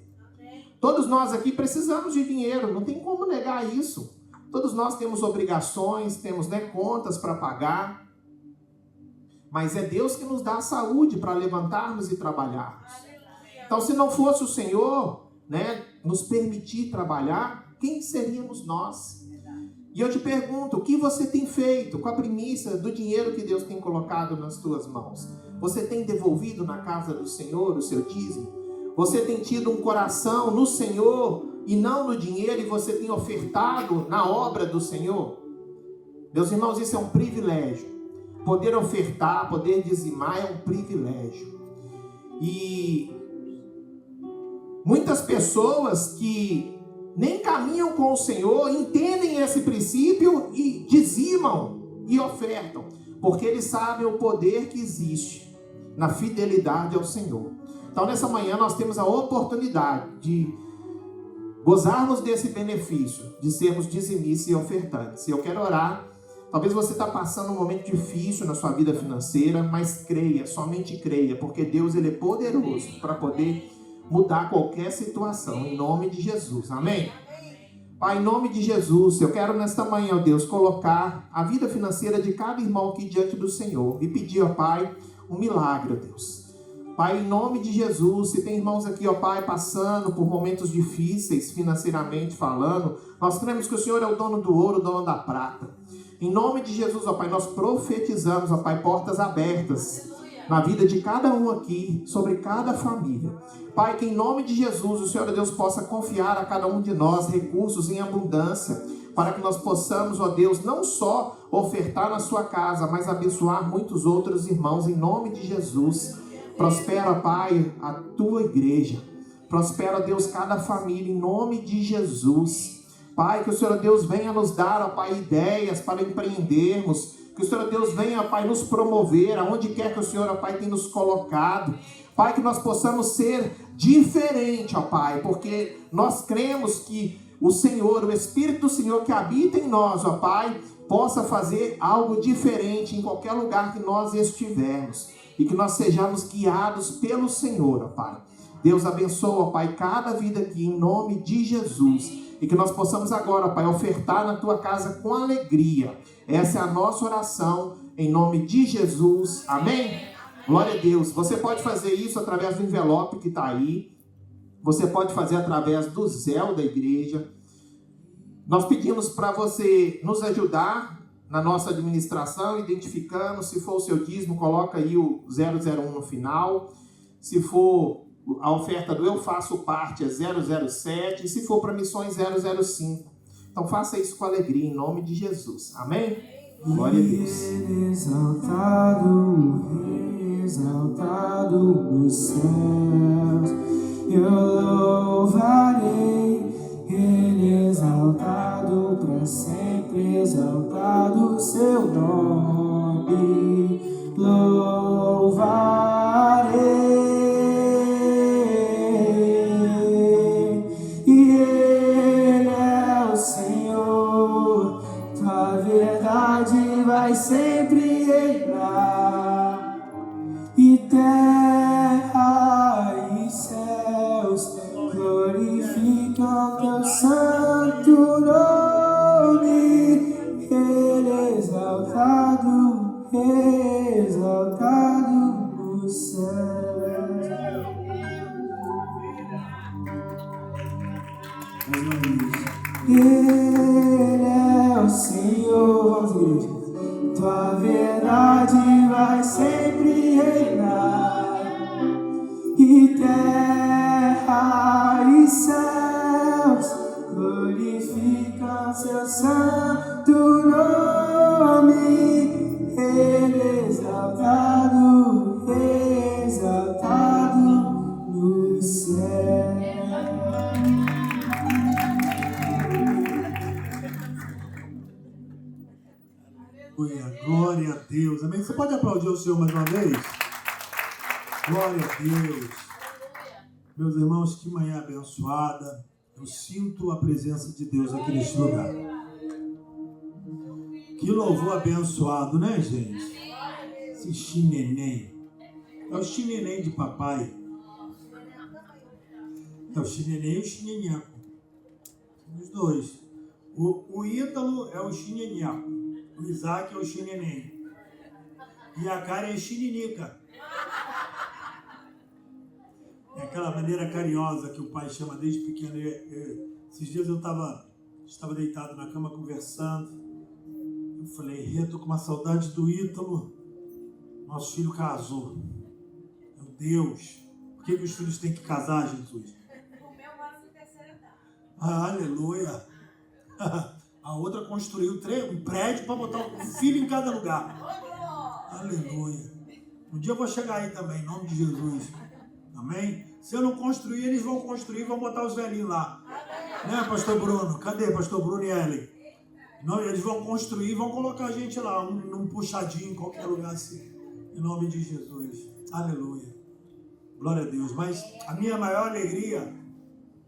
Todos nós aqui precisamos de dinheiro, não tem como negar isso. Todos nós temos obrigações, temos, né, contas para pagar. Mas é Deus que nos dá a saúde para levantarmos e trabalharmos. Então, se não fosse o Senhor, né, nos permitir trabalhar, quem seríamos nós? E eu te pergunto, o que você tem feito com a primícia do dinheiro que Deus tem colocado nas tuas mãos? Você tem devolvido na casa do Senhor o seu dízimo? Você tem tido um coração no Senhor e não no dinheiro, e você tem ofertado na obra do Senhor? Meus irmãos, isso é um privilégio. Poder ofertar, poder dizimar é um privilégio. E muitas pessoas que nem caminham com o Senhor entendem esse princípio e dizimam e ofertam, porque eles sabem o poder que existe na fidelidade ao Senhor. Então, nessa manhã, nós temos a oportunidade de gozarmos desse benefício, de sermos dizimistas e ofertantes. E eu quero orar. Talvez você está passando um momento difícil na sua vida financeira, mas creia, somente creia, porque Deus, ele é poderoso para poder mudar qualquer situação, em nome de Jesus, amém? Pai, em nome de Jesus, eu quero nesta manhã, ó Deus, colocar a vida financeira de cada irmão aqui diante do Senhor e pedir, ó Pai, um milagre, ó Deus. Pai, em nome de Jesus, se tem irmãos aqui, ó Pai, passando por momentos difíceis, financeiramente falando, nós cremos que o Senhor é o dono do ouro, o dono da prata. Em nome de Jesus, ó Pai, nós profetizamos, ó Pai, portas abertas na vida de cada um aqui, sobre cada família. Pai, que em nome de Jesus o Senhor Deus possa confiar a cada um de nós recursos em abundância, para que nós possamos, ó Deus, não só ofertar na sua casa, mas abençoar muitos outros irmãos em nome de Jesus. Prospera, Pai, a tua igreja. Prospera, Deus, cada família em nome de Jesus. Pai, que o Senhor Deus venha nos dar, ó Pai, ideias para empreendermos. Que o Senhor Deus venha, Pai, nos promover aonde quer que o Senhor, ó Pai, tem nos colocado. Pai, que nós possamos ser diferente, ó Pai, porque nós cremos que o Senhor, o Espírito do Senhor que habita em nós, ó Pai, possa fazer algo diferente em qualquer lugar que nós estivermos. E que nós sejamos guiados pelo Senhor, ó Pai. Deus abençoa, ó Pai, cada vida aqui em nome de Jesus. E que nós possamos agora, Pai, ofertar na tua casa com alegria. Essa é a nossa oração, em nome de Jesus. Amém? Glória a Deus. Você pode fazer isso através do envelope que está aí. Você pode fazer através do Zelle da igreja. Nós pedimos para você nos ajudar na nossa administração, identificando. Se for o seu dízimo, coloca aí o 001 no final. Se for a oferta do Eu Faço Parte, é 007. E se for para missões, 005. Então faça isso com alegria, em nome de Jesus. Amém? Glória a Deus.
Exaltado nos céus, eu louvarei. Ele exaltado para sempre, exaltado o seu nome, louvarei. E Ele é o Senhor, tua verdade vai sempre reinar, e terra e céus glorificam teu santo nome. Ele é exaltado, exaltado no céu. Ele é o Senhor, tua verdade vai sempre reinar, e terra e céus glorificam seu santo nome. Ele é exaltado, exaltado no céu.
Glória a Deus. Amém. Você pode aplaudir o Senhor mais uma vez? Glória a Deus. Meus irmãos, que manhã abençoada. Eu sinto a presença de Deus aqui neste lugar. Que louvor abençoado, né, gente? Esse chineném. É o chineném de papai. É o chineném e o chinenhaco. Os dois. O Ítalo é o chinenhaco. O Isaac é o chineném. E a Karen é chininica. É aquela maneira carinhosa que o pai chama desde pequeno. Esses dias eu estava deitado na cama conversando. Eu falei, eu tô com uma saudade do Ítalo. Nosso filho casou. Meu Deus. Por que os filhos têm que casar, Jesus? Aleluia. A outra construiu um prédio para botar um filho em cada lugar. Aleluia. Um dia eu vou chegar aí também, em nome de Jesus. Amém? Se eu não construir, eles vão construir, vão botar os velhinhos lá. Né, pastor Bruno? Cadê pastor Bruno e Ellen? Não, eles vão construir, vão colocar a gente lá, num puxadinho, em qualquer lugar assim. Em nome de Jesus. Aleluia. Glória a Deus. Mas a minha maior alegria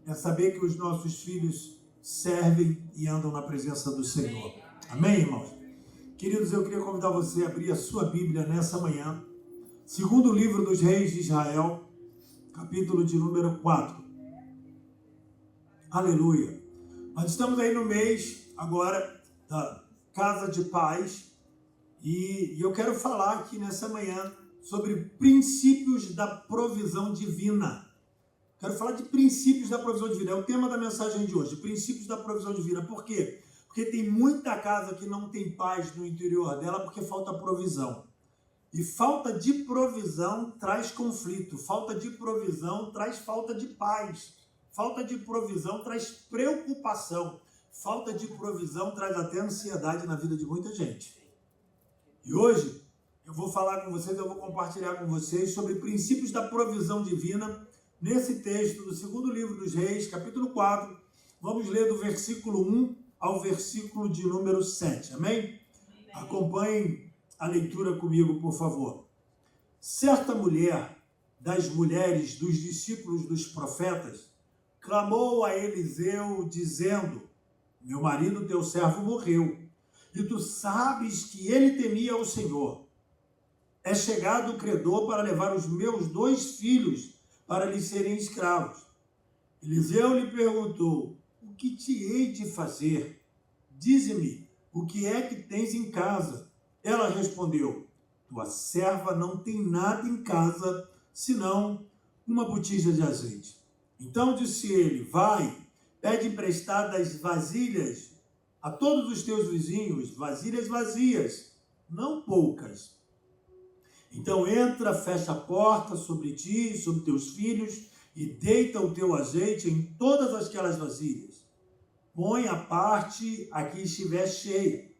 é saber que os nossos filhos servem e andam na presença do Senhor. Amém, irmãos? Queridos, eu queria convidar você a abrir a sua Bíblia nessa manhã. Segundo livro dos Reis de Israel, capítulo de número 4. Aleluia. Nós estamos aí no mês agora da Casa de Paz e eu quero falar aqui nessa manhã sobre princípios da provisão divina. Quero falar de princípios da provisão divina. É o tema da mensagem de hoje, princípios da provisão divina. Por quê? Porque tem muita casa que não tem paz no interior dela porque falta provisão. E falta de provisão traz conflito, falta de provisão traz falta de paz, falta de provisão traz preocupação, falta de provisão traz até ansiedade na vida de muita gente. E hoje eu vou falar com vocês, eu vou compartilhar com vocês sobre princípios da provisão divina nesse texto do segundo livro dos Reis, capítulo 4. Vamos ler do versículo 1 ao versículo de número 7, amém? Acompanhem a leitura comigo, por favor. Certa mulher das mulheres dos discípulos dos profetas clamou a Eliseu, dizendo: meu marido, teu servo, morreu, e tu sabes que ele temia o Senhor. É chegado o credor para levar os meus 2 filhos para lhes serem escravos. Eliseu lhe perguntou: o que te hei de fazer? Dize-me, o que é que tens em casa? Ela respondeu: tua serva não tem nada em casa, senão uma botija de azeite. Então disse ele: vai, pede emprestadas vasilhas a todos os teus vizinhos, vasilhas vazias, não poucas. Então entra, fecha a porta sobre ti e sobre teus filhos, e deita o teu azeite em todas aquelas vasilhas. Põe à parte a que estiver cheia.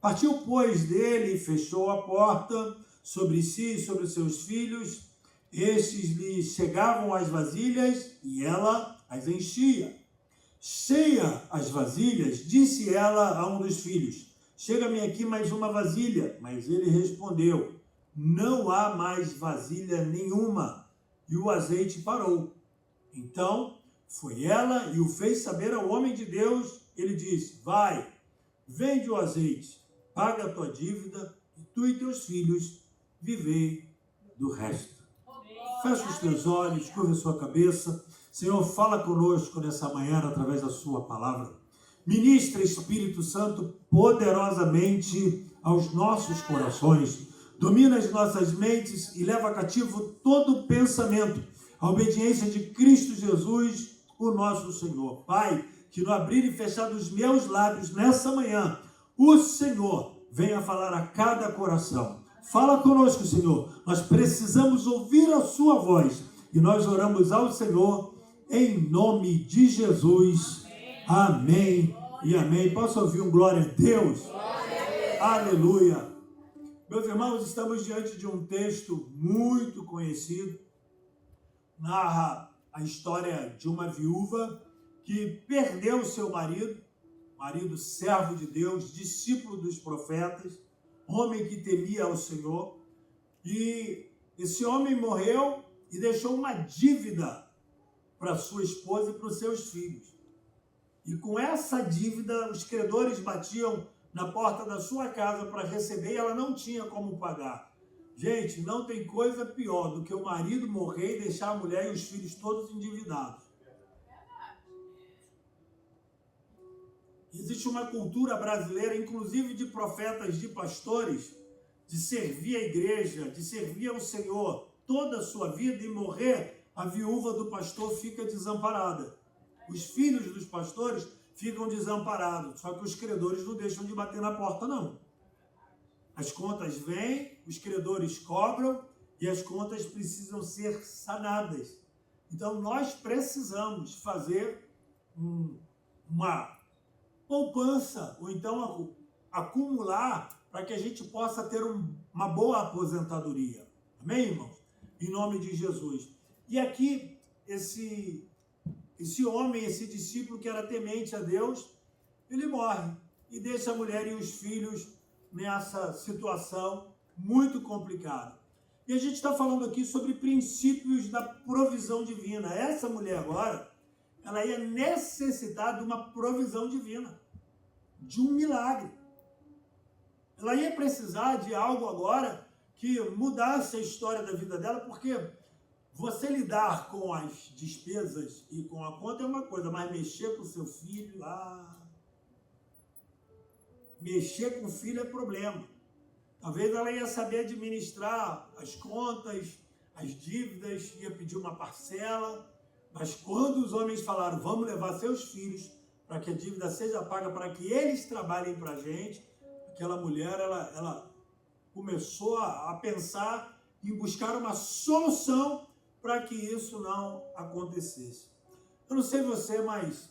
Partiu, pois, dele e fechou a porta sobre si e sobre seus filhos. Estes lhe chegavam as vasilhas e ela as enchia. Cheia as vasilhas, disse ela a um dos filhos: chega-me aqui mais uma vasilha. Mas ele respondeu: não há mais vasilha nenhuma. E o azeite parou. Então foi ela e o fez saber ao homem de Deus. Ele disse: vai, vende o azeite, paga a tua dívida, e tu e teus filhos vivei do resto. Fecha os teus olhos, curva a sua cabeça. Senhor, fala conosco nessa manhã através da sua palavra. Ministra, Espírito Santo, poderosamente aos nossos corações. Domina as nossas mentes e leva cativo todo pensamento à obediência de Cristo Jesus, o nosso Senhor. Pai, que no abrir e fechar dos meus lábios nessa manhã, o Senhor venha falar a cada coração. Fala conosco, Senhor. Nós precisamos ouvir a sua voz. E nós oramos ao Senhor em nome de Jesus. Amém e amém. Posso ouvir um glória a Deus? Aleluia. Meus irmãos, estamos diante de um texto muito conhecido. Narra a história de uma viúva que perdeu seu marido servo de Deus, discípulo dos profetas, homem que temia ao Senhor. E esse homem morreu e deixou uma dívida para sua esposa e para os seus filhos. E com essa dívida, os credores batiam na porta da sua casa para receber e ela não tinha como pagar. Gente, não tem coisa pior do que o marido morrer e deixar a mulher e os filhos todos endividados. Existe uma cultura brasileira, inclusive de profetas, de pastores, de servir a igreja, de servir ao Senhor toda a sua vida e morrer, a viúva do pastor fica desamparada. Os filhos dos pastores ficam desamparados, só que os credores não deixam de bater na porta, não. As contas vêm, os credores cobram e as contas precisam ser sanadas. Então, nós precisamos fazer uma poupança, ou então acumular para que a gente possa ter uma boa aposentadoria. Amém, irmãos? Em nome de Jesus. E aqui, esse homem, esse discípulo que era temente a Deus, ele morre e deixa a mulher e os filhos nessa situação muito complicada. E a gente está falando aqui sobre princípios da provisão divina. Essa mulher agora, ela ia necessitar de uma provisão divina, de um milagre. Ela ia precisar de algo agora que mudasse a história da vida dela, porque você lidar com as despesas e com a conta é uma coisa, mas mexer com o seu filho, mexer com o filho é problema. Talvez ela ia saber administrar as contas, as dívidas, ia pedir uma parcela, mas quando os homens falaram, vamos levar seus filhos para que a dívida seja paga, para que eles trabalhem para a gente, aquela mulher, ela começou a pensar em buscar uma solução para que isso não acontecesse. Eu não sei você, mas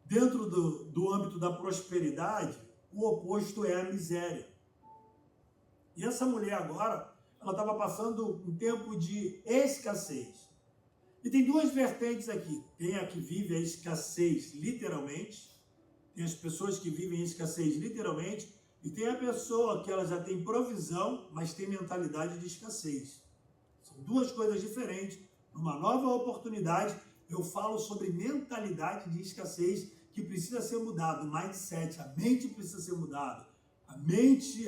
dentro do âmbito da prosperidade, o oposto é a miséria. E essa mulher agora, ela estava passando um tempo de escassez. E tem duas vertentes aqui. Tem a que vive a escassez literalmente, tem as pessoas que vivem a escassez literalmente, e tem a pessoa que ela já tem provisão, mas tem mentalidade de escassez. São duas coisas diferentes. Numa nova oportunidade, eu falo sobre mentalidade de escassez que precisa ser mudado. O mindset, a mente precisa ser mudada. A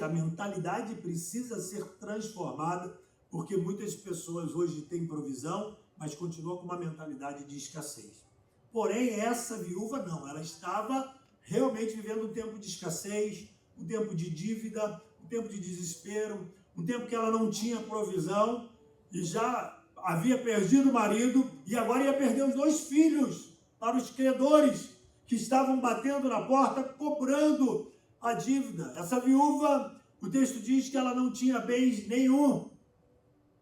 mentalidade precisa ser transformada, porque muitas pessoas hoje têm provisão, mas continuam com uma mentalidade de escassez. Porém, essa viúva não. Ela estava realmente vivendo um tempo de escassez, um tempo de dívida, um tempo de desespero, um tempo que ela não tinha provisão e já havia perdido o marido e agora ia perder os 2 filhos para os credores que estavam batendo na porta, cobrando a dívida. Essa viúva, o texto diz que ela não tinha bens nenhum,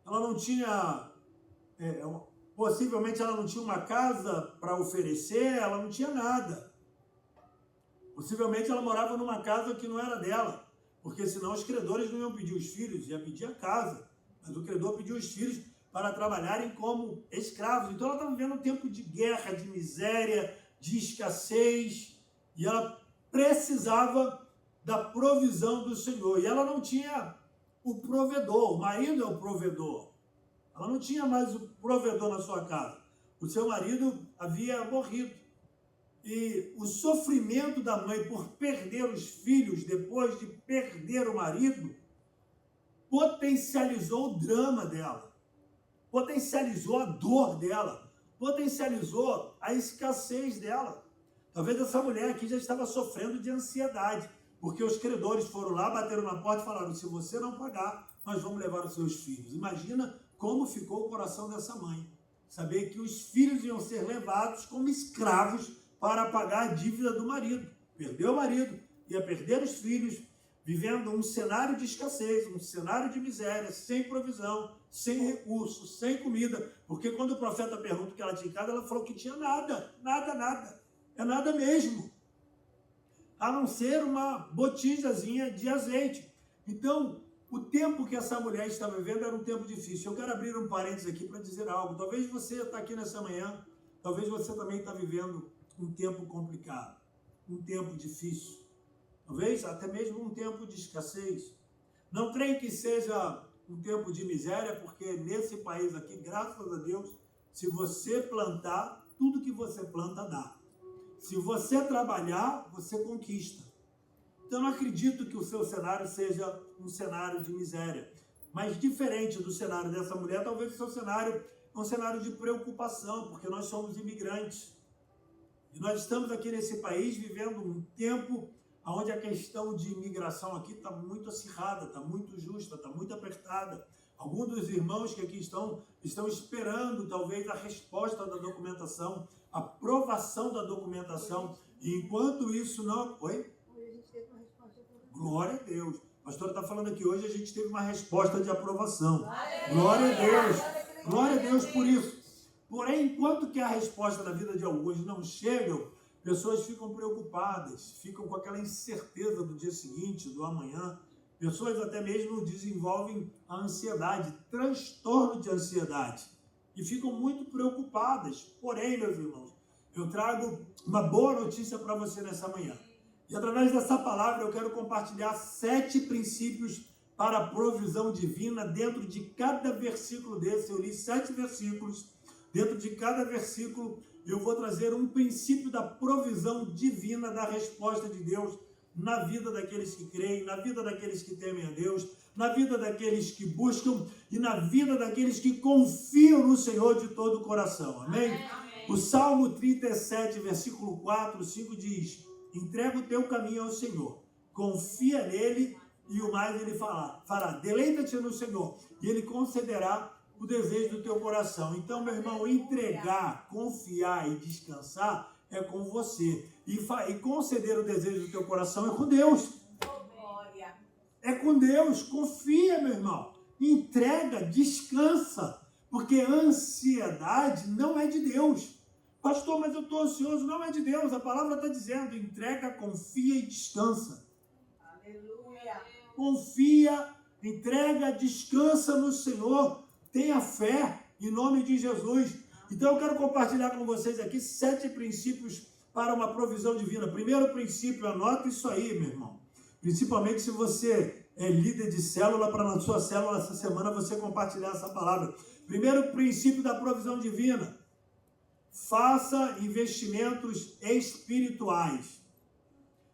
ela não tinha, possivelmente ela não tinha uma casa para oferecer, ela não tinha nada. Possivelmente ela morava numa casa que não era dela, porque senão os credores não iam pedir os filhos, ia pedir a casa. Mas o credor pediu os filhos para trabalharem como escravos. Então ela estava vivendo um tempo de guerra, de miséria, de escassez, e ela precisava da provisão do Senhor. E ela não tinha o provedor, o marido é o provedor. Ela não tinha mais o provedor na sua casa. O seu marido havia morrido. E o sofrimento da mãe por perder os filhos depois de perder o marido potencializou o drama dela, potencializou a dor dela, potencializou a escassez dela. Talvez essa mulher aqui já estava sofrendo de ansiedade, porque os credores foram lá, bateram na porta e falaram: se você não pagar, nós vamos levar os seus filhos. Imagina como ficou o coração dessa mãe, saber que os filhos iam ser levados como escravos para pagar a dívida do marido. Perdeu o marido, ia perder os filhos, vivendo um cenário de escassez, um cenário de miséria, sem provisão, sem recursos, sem comida. Porque quando o profeta pergunta o que ela tinha em casa, ela falou que tinha nada, nada, nada. É nada mesmo. A não ser uma botijazinha de azeite. Então, o tempo que essa mulher estava vivendo era um tempo difícil. Eu quero abrir um parênteses aqui para dizer algo. Talvez você está aqui nessa manhã, talvez você também está vivendo um tempo complicado, um tempo difícil, talvez até mesmo um tempo de escassez. Não creio que seja um tempo de miséria, porque nesse país aqui, graças a Deus, se você plantar, tudo que você planta dá. Se você trabalhar, você conquista. Então, eu não acredito que o seu cenário seja um cenário de miséria, mas diferente do cenário dessa mulher, talvez o seu cenário é um cenário de preocupação, porque nós somos imigrantes. E nós estamos aqui nesse país vivendo um tempo onde a questão de imigração aqui está muito acirrada, está muito justa, está muito apertada. Alguns dos irmãos que aqui estão esperando talvez a resposta da documentação, a aprovação da documentação. E enquanto isso não... Oi? Glória a Deus. A pastora está falando aqui, hoje a gente teve uma resposta de aprovação. Glória a Deus. Glória a Deus por isso. Porém, enquanto que a resposta da vida de alguns não chega, pessoas ficam preocupadas, ficam com aquela incerteza do dia seguinte, do amanhã. Pessoas até mesmo desenvolvem a ansiedade, transtorno de ansiedade, e ficam muito preocupadas. Porém, meus irmãos, eu trago uma boa notícia para você nessa manhã. E através dessa palavra eu quero compartilhar 7 princípios para a provisão divina dentro de cada versículo desse. Eu li 7 versículos. Dentro de cada versículo, eu vou trazer um princípio da provisão divina, da resposta de Deus na vida daqueles que creem, na vida daqueles que temem a Deus, na vida daqueles que buscam e na vida daqueles que confiam no Senhor de todo o coração. Amém? O Salmo 37, versículo 4, 5 diz: entrega o teu caminho ao Senhor, confia nele e o mais ele fará. Deleita-te no Senhor e ele concederá o desejo do teu coração. Então, meu irmão, entregar, confiar e descansar é com você. E conceder o desejo do teu coração é com Deus. É com Deus. Confia, meu irmão. Entrega, descansa. Porque ansiedade não é de Deus. Pastor, mas eu estou ansioso. Não é de Deus. A palavra está dizendo: entrega, confia e descansa.
Aleluia.
Confia, entrega, descansa no Senhor. Tenha fé em nome de Jesus. Então eu quero compartilhar com vocês aqui 7 princípios para uma provisão divina. Primeiro princípio, anota isso aí, meu irmão. Principalmente se você é líder de célula, para na sua célula essa semana você compartilhar essa palavra. Primeiro princípio da provisão divina: faça investimentos espirituais.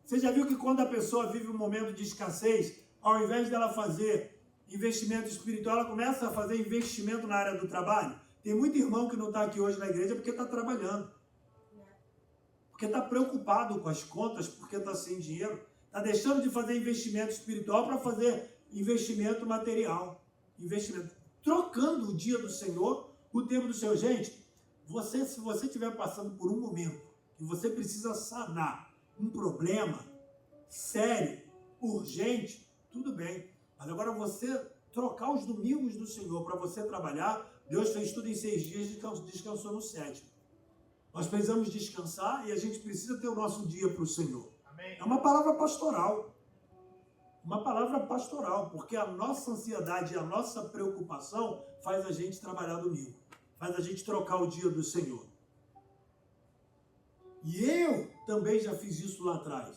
Você já viu que quando a pessoa vive um momento de escassez, ao invés dela fazer investimento espiritual, ela começa a fazer investimento na área do trabalho? Tem muito irmão que não está aqui hoje na igreja porque está trabalhando. Porque está preocupado com as contas, porque está sem dinheiro. Está deixando de fazer investimento espiritual para fazer investimento material. Investimento. Trocando o dia do Senhor, o tempo do Senhor. Gente, se você estiver passando por um momento que você precisa sanar um problema sério, urgente, tudo bem. Mas agora você trocar os domingos do Senhor para você trabalhar, Deus fez tudo em 6 dias e descansou no 7º. Nós precisamos descansar e a gente precisa ter o nosso dia para o Senhor. Amém. É uma palavra pastoral. Uma palavra pastoral, porque a nossa ansiedade e a nossa preocupação faz a gente trabalhar domingo. Faz a gente trocar o dia do Senhor. E eu também já fiz isso lá atrás.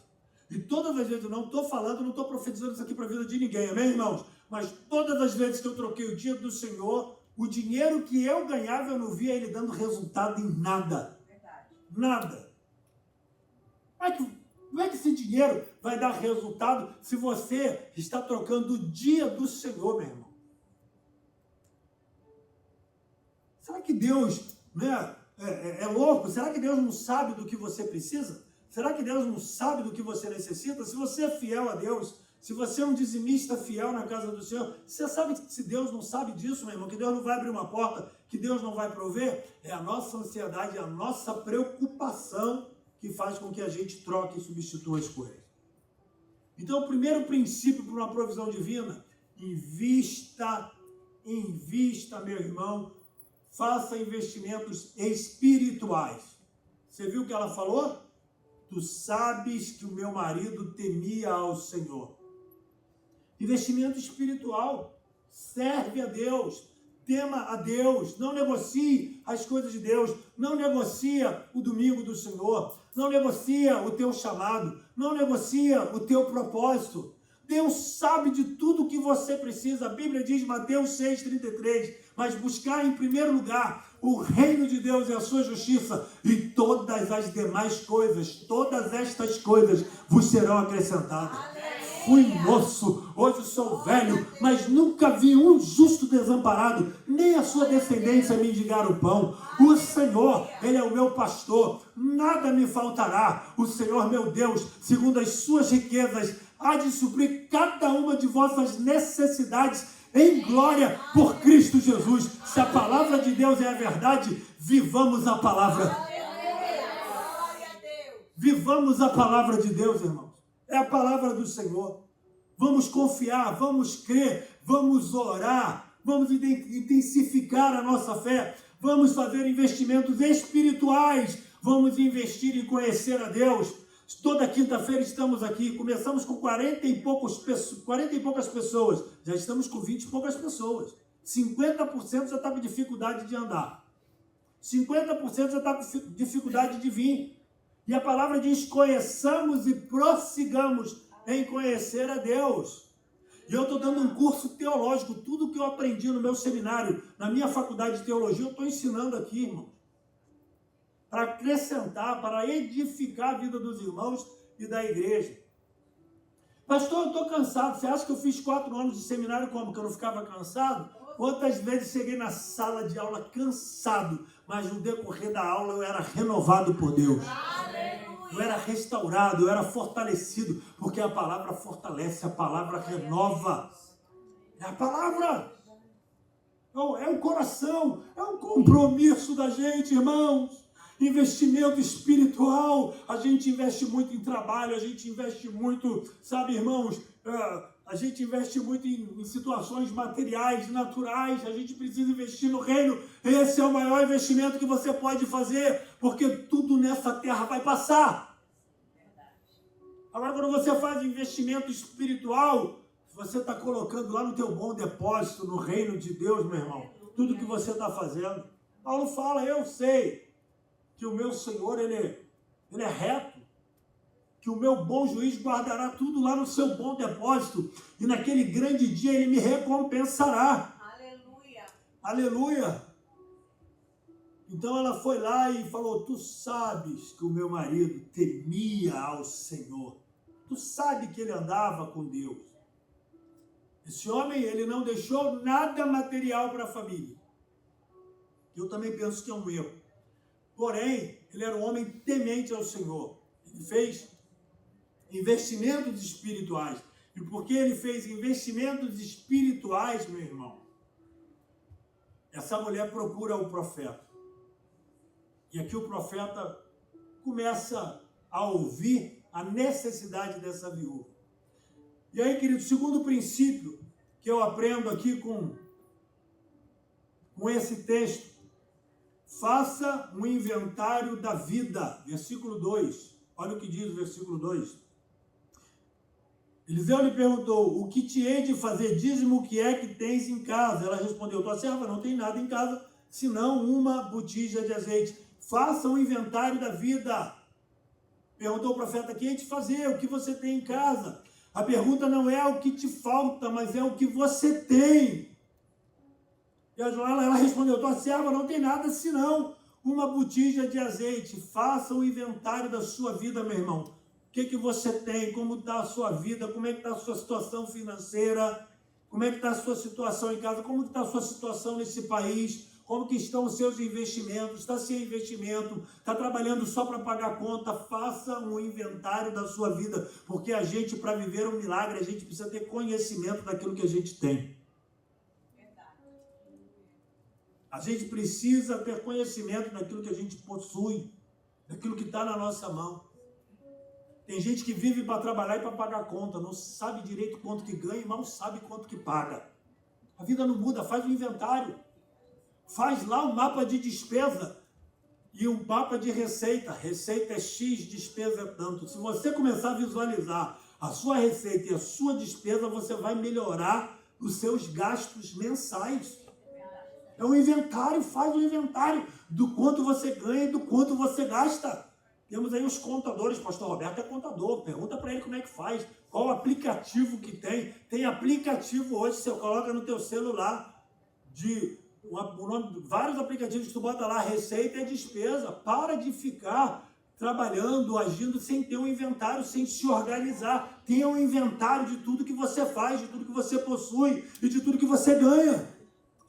E todas as vezes, eu não estou falando, não estou profetizando isso aqui para a vida de ninguém, amém, irmãos? Mas todas as vezes que eu troquei o dia do Senhor, o dinheiro que eu ganhava, eu não via ele dando resultado em nada. Nada. Como é que esse dinheiro vai dar resultado se você está trocando o dia do Senhor, meu irmão? Será que Deus, né, é louco? Será que Deus não sabe do que você precisa? Será que Deus não sabe do que você necessita? Se você é fiel a Deus, se você é um dizimista fiel na casa do Senhor, você sabe que se Deus não sabe disso, meu irmão, que Deus não vai abrir uma porta, que Deus não vai prover, é a nossa ansiedade, a nossa preocupação que faz com que a gente troque e substitua as coisas. Então, o primeiro princípio para uma provisão divina: invista, meu irmão, faça investimentos espirituais. Você viu o que ela falou? Tu sabes que o meu marido temia ao Senhor. Investimento espiritual. Serve a Deus. Tema a Deus. Não negocie as coisas de Deus. Não negocia o domingo do Senhor. Não negocia o teu chamado. Não negocia o teu propósito. Deus sabe de tudo o que você precisa. A Bíblia diz, Mateus 6,33, mas buscar em primeiro lugar o reino de Deus e a sua justiça, e todas as demais coisas, todas estas coisas vos serão acrescentadas. Fui moço, hoje sou velho, mas nunca vi um justo desamparado, nem a sua descendência mendigar o pão. O Senhor, Ele é o meu pastor, nada me faltará. O Senhor, meu Deus, segundo as suas riquezas, há de suprir cada uma de vossas necessidades em glória por Cristo Jesus. Se a palavra de Deus é a verdade, vivamos a palavra. Vivamos a palavra de Deus, irmãos. É a palavra do Senhor. Vamos confiar, vamos crer, vamos orar, vamos intensificar a nossa fé, vamos fazer investimentos espirituais, vamos investir em conhecer a Deus. Toda quinta-feira estamos aqui, começamos com 40 e poucas pessoas, já estamos com 20 e poucas pessoas. 50% já está com dificuldade de andar. 50% já está com dificuldade de vir. E a palavra diz, conheçamos e prossigamos em conhecer a Deus. E eu estou dando um curso teológico, tudo que eu aprendi no meu seminário, na minha faculdade de teologia, eu estou ensinando aqui, irmão. Para acrescentar, para edificar a vida dos irmãos e da igreja. Pastor, eu estou cansado. Você acha que eu fiz 4 anos de seminário como? Que eu não ficava cansado? Quantas vezes cheguei na sala de aula cansado, mas no decorrer da aula eu era renovado por Deus. Eu era restaurado, eu era fortalecido, porque a palavra fortalece, a palavra renova. É a palavra. É o coração, é um compromisso da gente, irmãos. investimento espiritual. A gente investe muito em trabalho, a gente investe muito, sabe, irmãos, a gente investe muito em situações materiais, naturais. A gente precisa investir no reino. Esse é o maior investimento que você pode fazer, porque tudo nessa terra vai passar. Agora, quando você faz investimento espiritual, você está colocando lá no teu bom depósito, no reino de Deus, meu irmão, tudo que você está fazendo. Paulo fala, eu sei que o meu Senhor, ele é reto, que o meu bom juiz guardará tudo lá no seu bom depósito, e naquele grande dia ele me recompensará.
Aleluia.
Aleluia. Então ela foi lá e falou, tu sabes que o meu marido temia ao Senhor. Tu sabe que ele andava com Deus. Esse homem, ele não deixou nada material para a família. Eu também penso que é um erro. Porém, ele era um homem temente ao Senhor. Ele fez investimentos espirituais. E porque ele fez investimentos espirituais, meu irmão, essa mulher procura o profeta. E aqui o profeta começa a ouvir a necessidade dessa viúva. E aí, querido, segundo princípio que eu aprendo aqui com esse texto, faça um inventário da vida. Versículo 2. Olha o que diz o versículo 2. Eliseu lhe perguntou, o que te hei de fazer? Diz-me o que é que tens em casa. Ela respondeu, tua serva não tem nada em casa, senão uma botija de azeite. Faça um inventário da vida. Perguntou o profeta, o que hei de fazer? O que você tem em casa? A pergunta não é o que te falta, mas é o que você tem. E ela respondeu, tua serva não tem nada senão uma botija de azeite. Faça um inventário da sua vida, meu irmão. O que você tem? Como está a sua vida? Como é que está a sua situação financeira? Como é que está a sua situação em casa? Como está a sua situação nesse país? Como que estão os seus investimentos? Está sem investimento? Está trabalhando só para pagar conta? Faça um inventário da sua vida. Porque a gente, para viver um milagre, a gente precisa ter conhecimento daquilo que a gente tem. A gente precisa ter conhecimento daquilo que a gente possui, daquilo que está na nossa mão. Tem gente que vive para trabalhar e para pagar conta, não sabe direito quanto que ganha e mal sabe quanto que paga. A vida não muda, faz um inventário. Faz lá um mapa de despesa e um mapa de receita. Receita é X, despesa é tanto. Se você começar a visualizar a sua receita e a sua despesa, você vai melhorar os seus gastos mensais. É um inventário, faz um inventário do quanto você ganha e do quanto você gasta. Temos aí os contadores, pastor Roberto é contador, pergunta para ele como é que faz, qual aplicativo que tem. Tem aplicativo hoje, você coloca no teu celular, vários aplicativos que tu bota lá, receita e despesa. Para de ficar trabalhando, agindo sem ter um inventário, sem se organizar. Tenha um inventário de tudo que você faz, de tudo que você possui e de tudo que você ganha.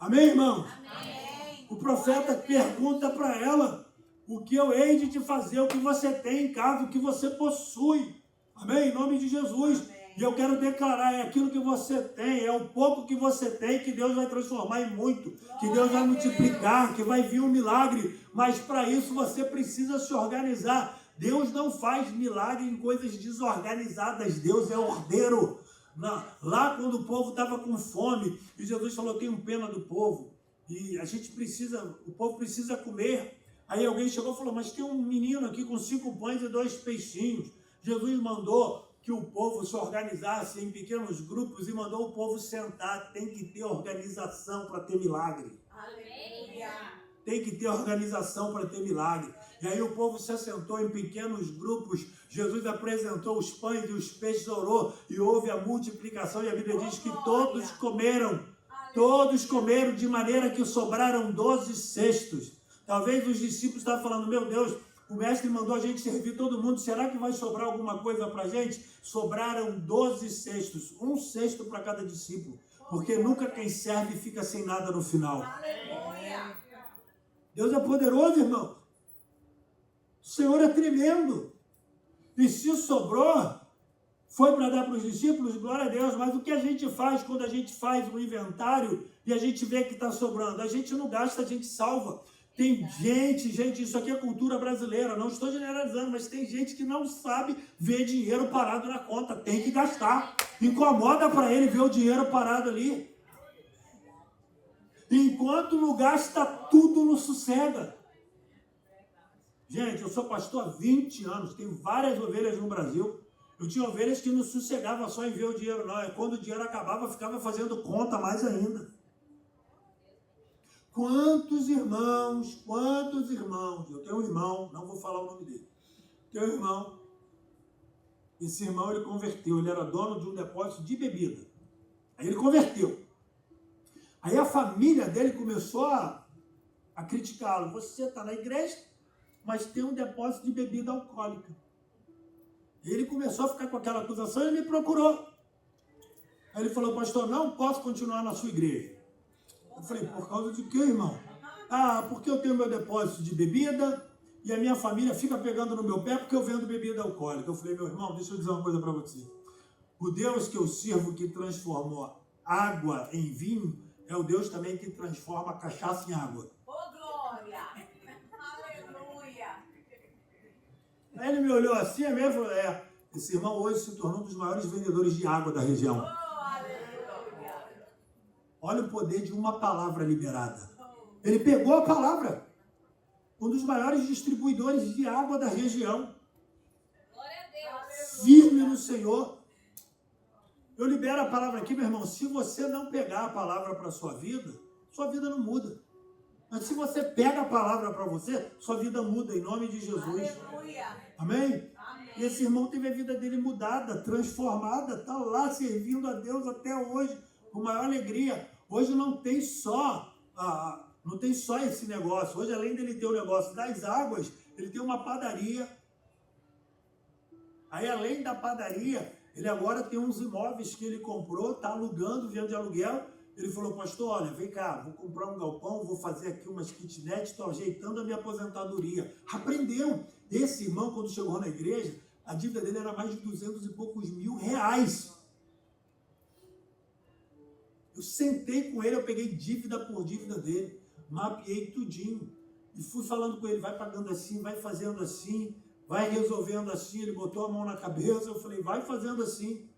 Amém, irmão? Amém. O profeta pergunta para ela, o que eu hei de te fazer, o que você tem em casa, o que você possui. Amém? Em nome de Jesus. Amém. E eu quero declarar, é aquilo que você tem, é o pouco que você tem, que Deus vai transformar em muito, que Deus vai multiplicar, que vai vir um milagre. Mas para isso você precisa se organizar. Deus não faz milagre em coisas desorganizadas, Deus é ordeiro. Lá quando o povo estava com fome, e Jesus falou, tenho pena do povo, e o povo precisa comer. Aí alguém chegou e falou, mas tem um menino aqui com 5 pães e 2 peixinhos. Jesus mandou que o povo se organizasse em pequenos grupos e mandou o povo sentar. Tem que ter organização para ter milagre. Aleluia. Tem que ter organização para ter milagre. E aí o povo se assentou em pequenos grupos. Jesus apresentou os pães e os peixes, orou e houve a multiplicação. E a Bíblia diz que todos comeram. Todos comeram de maneira que sobraram 12 cestos. Talvez os discípulos estavam falando, meu Deus, o mestre mandou a gente servir todo mundo, será que vai sobrar alguma coisa para a gente? Sobraram 12 cestos, 1 cesto para cada discípulo, porque nunca quem serve fica sem nada no final. Aleluia. Deus é poderoso, irmão. O Senhor é tremendo. E se sobrou, foi para dar para os discípulos, glória a Deus. Mas o que a gente faz quando a gente faz um inventário e a gente vê que está sobrando? A gente não gasta, a gente salva. Tem gente, isso aqui é cultura brasileira, não estou generalizando, mas tem gente que não sabe ver dinheiro parado na conta, tem que gastar. Incomoda para ele ver o dinheiro parado ali. Enquanto não gasta, tudo não sossega. Gente, eu sou pastor há 20 anos, tenho várias ovelhas no Brasil. Eu tinha ovelhas que não sossegavam só em ver o dinheiro, não. Quando o dinheiro acabava, ficava fazendo conta mais ainda. Quantos irmãos, eu tenho um irmão, não vou falar o nome dele. Tenho um irmão, esse irmão ele converteu, ele era dono de um depósito de bebida. Aí ele converteu. Aí a família dele começou a criticá-lo. Você está na igreja, mas tem um depósito de bebida alcoólica. Ele começou a ficar com aquela acusação e me procurou. Aí ele falou, pastor, não posso continuar na sua igreja. Eu falei, por causa de quê, irmão? Ah, porque eu tenho meu depósito de bebida e a minha família fica pegando no meu pé porque eu vendo bebida alcoólica. Eu falei, meu irmão, deixa eu dizer uma coisa para você. O Deus que eu sirvo, que transformou água em vinho, é o Deus também que transforma cachaça em água.
Ô, glória! Aleluia!
Aí ele me olhou assim, é mesmo? Esse irmão hoje se tornou um dos maiores vendedores de água da região.
Oh, aleluia!
Olha o poder de uma palavra liberada. Ele pegou a palavra. Um dos maiores distribuidores de água da região.
Glória a Deus!
Firme no Senhor. Eu libero a palavra aqui, meu irmão. Se você não pegar a palavra para a sua vida não muda. Mas se você pega a palavra para você, sua vida muda, em nome de Jesus.
Aleluia!
Amém? E esse irmão teve a vida dele mudada, transformada, está lá servindo a Deus até hoje, com maior alegria. Hoje não tem só esse negócio. Hoje, além dele ter o negócio das águas, ele tem uma padaria. Aí, além da padaria, ele agora tem uns imóveis que ele comprou, está alugando, vendo de aluguel. Ele falou, pastor, olha, vem cá, vou comprar um galpão, vou fazer aqui umas kitnets, estou ajeitando a minha aposentadoria. Aprendeu. Esse irmão, quando chegou na igreja, a dívida dele era mais de 200 e poucos mil reais. Eu sentei com ele, eu peguei dívida por dívida dele, mapeei tudinho e fui falando com ele, vai pagando assim, vai fazendo assim, vai resolvendo assim. Ele botou a mão na cabeça, eu falei, vai fazendo assim.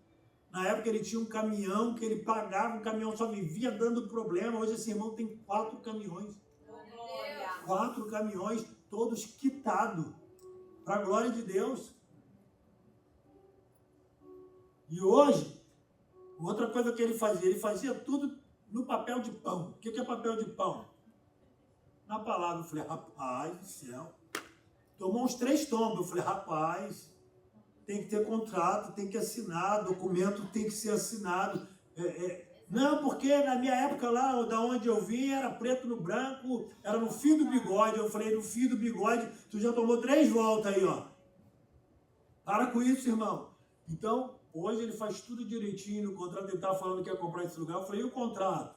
Na época ele tinha um caminhão que ele pagava, o caminhão só vivia dando problema. Hoje esse irmão tem 4 caminhões.
Glória!
4 caminhões, todos quitados, para a glória de Deus. E hoje, outra coisa que ele fazia tudo no papel de pão. O que é papel de pão? Na palavra, eu falei, rapaz do céu. Tomou uns 3 tombos, eu falei, rapaz, tem que ter contrato, tem que assinar, documento tem que ser assinado. Não, porque na minha época lá, da onde eu vim, era preto no branco, era no fio do bigode. Eu falei, no fio do bigode, tu já tomou 3 voltas aí, ó. Para com isso, irmão. Então, hoje ele faz tudo direitinho, no contrato ele estava falando que ia comprar esse lugar. Eu falei, e o contrato?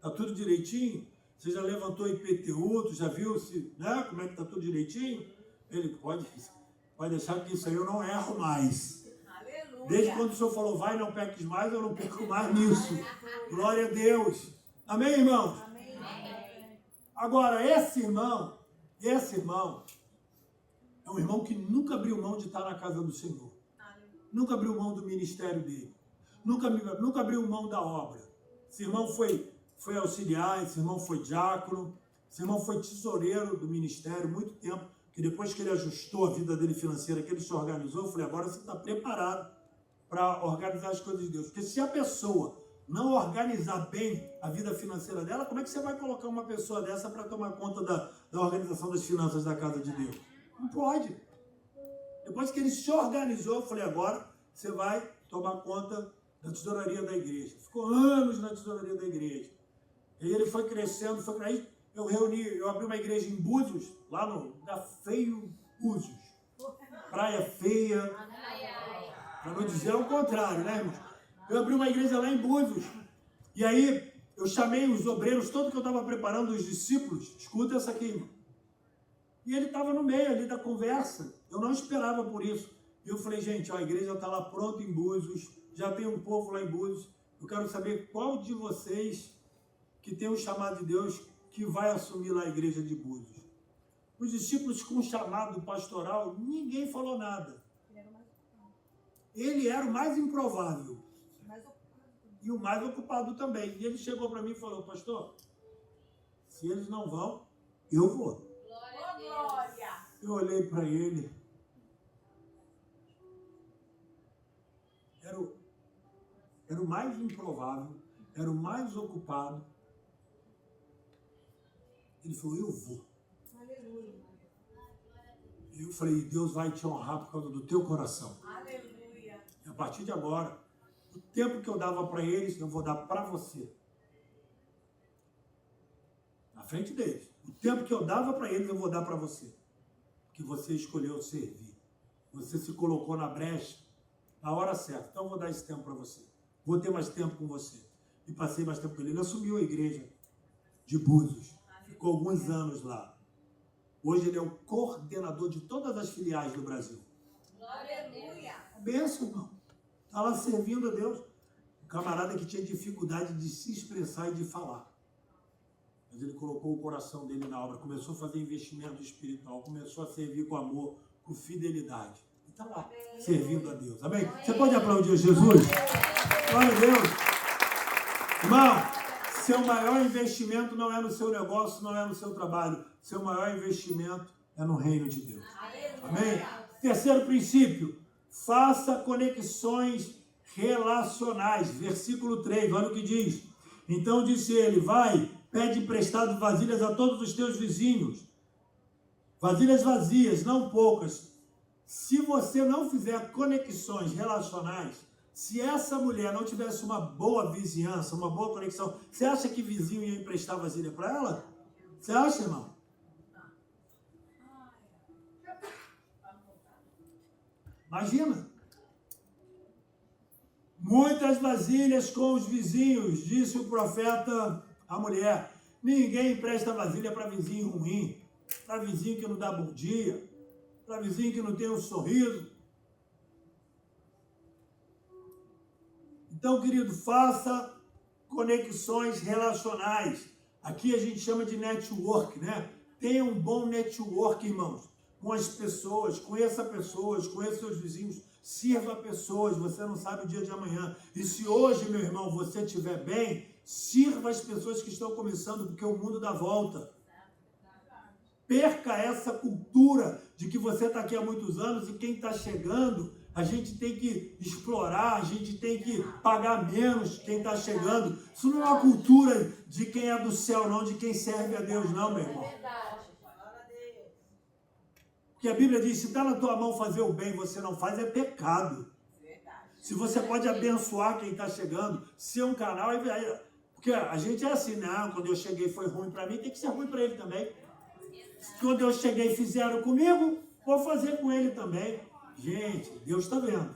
Tá tudo direitinho? Você já levantou IPTU, tu já viu né, como é que tá tudo direitinho? Ele pode deixar que isso aí eu não erro mais.
Aleluia!
Desde quando o Senhor falou, vai, não peques mais, eu não peco mais nisso. Glória a Deus. Amém, irmãos?
Amém.
Agora, esse irmão é um irmão que nunca abriu mão de estar na casa do Senhor. Nunca abriu mão do ministério dele. Nunca abriu mão da obra. Esse irmão foi auxiliar, esse irmão foi diácono, esse irmão foi tesoureiro do ministério muito tempo, que depois que ele ajustou a vida dele financeira, que ele se organizou, eu falei, agora você está preparado para organizar as coisas de Deus. Porque se a pessoa não organizar bem a vida financeira dela, como é que você vai colocar uma pessoa dessa para tomar conta da organização das finanças da casa de Deus? Não pode. Depois que ele se organizou, eu falei, agora você vai tomar conta da tesouraria da igreja. Ficou anos na tesouraria da igreja. E ele foi crescendo, aí eu abri uma igreja em Búzios, lá da Feio Búzios. Praia Feia. Para não dizer o contrário, né, irmãos? Eu abri uma igreja lá em Búzios. E aí eu chamei os obreiros, todos que eu estava preparando, os discípulos. Escuta essa aqui, irmão. E ele estava no meio ali da conversa. Eu não esperava por isso. E eu falei, gente, a igreja está lá pronta em Búzios. Já tem um povo lá em Búzios. Eu quero saber qual de vocês que tem o chamado de Deus que vai assumir lá a igreja de Búzios. Os discípulos com chamado pastoral, ninguém falou nada. Ele era o mais improvável. E o mais ocupado também. E ele chegou para mim e falou, pastor, se eles não vão, eu vou.
Glória.
Eu olhei para ele. Era o mais improvável, era o mais ocupado. Ele falou, eu vou. Eu falei, Deus vai te honrar por causa do teu coração.
Aleluia.
E a partir de agora, o tempo que eu dava para eles, eu vou dar para você. Na frente deles. O tempo que eu dava para eles, eu vou dar para você. Porque você escolheu servir. Você se colocou na brecha, na hora certa. Então eu vou dar esse tempo para você. Vou ter mais tempo com você. E passei mais tempo com ele. Ele assumiu a igreja de Búzios. Ficou alguns anos lá. Hoje ele é o coordenador de todas as filiais do Brasil.
Aleluia.
Benção, irmão. Está lá servindo a Deus. Um camarada que tinha dificuldade de se expressar e de falar. Mas ele colocou o coração dele na obra. Começou a fazer investimento espiritual. Começou a servir com amor, com fidelidade. E está lá, servindo a Deus. Amém? Você pode aplaudir Jesus? Glória a Deus. Irmão, seu maior investimento não é no seu negócio, não é no seu trabalho. Seu maior investimento é no reino de Deus. Amém? Terceiro princípio, faça conexões relacionais. Versículo 3, olha o que diz. Então disse ele, vai, pede emprestado vasilhas a todos os teus vizinhos. Vasilhas vazias, não poucas. Se você não fizer conexões relacionais, se essa mulher não tivesse uma boa vizinhança, uma boa conexão, você acha que vizinho ia emprestar vasilha para ela? Você acha, irmão? Imagina. Muitas vasilhas com os vizinhos, disse o profeta à mulher. Ninguém empresta vasilha para vizinho ruim, para vizinho que não dá bom dia, para vizinho que não tem um sorriso. Então, querido, faça conexões relacionais. Aqui a gente chama de network, né? Tenha um bom network, irmãos, com as pessoas, conheça seus vizinhos, sirva pessoas, você não sabe o dia de amanhã. E se hoje, meu irmão, você estiver bem, sirva as pessoas que estão começando, porque o mundo dá volta. Perca essa cultura de que você está aqui há muitos anos e quem está chegando, a gente tem que explorar, a gente tem que pagar menos quem está chegando. Isso não é uma cultura de quem é do céu, não, de quem serve a Deus, não, meu irmão. Porque a Bíblia diz, se está na tua mão fazer o bem, você não faz, é pecado. Se você pode abençoar quem está chegando, ser um canal, porque a gente é assim, não, quando eu cheguei foi ruim para mim, tem que ser ruim para ele também. Quando eu cheguei e fizeram comigo, vou fazer com ele também. Gente, Deus está vendo.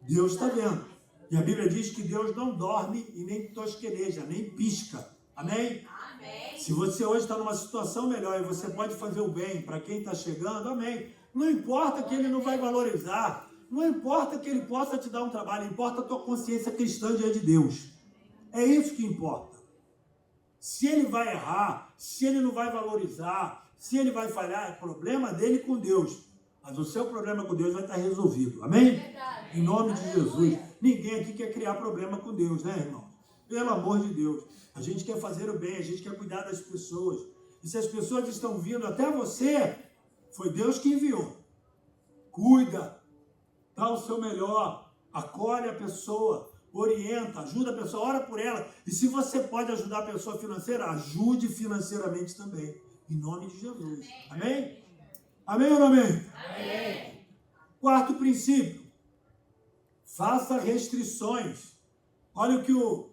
Deus está vendo. E a Bíblia diz que Deus não dorme e nem tosqueneja, nem pisca. Amém? Amém. Se você hoje está numa situação melhor e você pode fazer o bem para quem está chegando, amém. Não importa que ele não vai valorizar, não importa que ele possa te dar um trabalho, importa a tua consciência cristã diante de Deus. É isso que importa. Se ele vai errar, se ele não vai valorizar, se ele vai falhar, é problema dele com Deus. Mas o seu problema com Deus vai estar resolvido. Amém? Em nome de Jesus. Ninguém aqui quer criar problema com Deus, né, irmão? Pelo amor de Deus. A gente quer fazer o bem, a gente quer cuidar das pessoas. E se as pessoas estão vindo até você, foi Deus que enviou. Cuida, dá o seu melhor, acolhe a pessoa, orienta, ajuda a pessoa, ora por ela. E se você pode ajudar a pessoa financeira, ajude financeiramente também. Em nome de Jesus. Amém? Amém ou não amém? Amém. Quarto princípio. Faça restrições. Olha o que o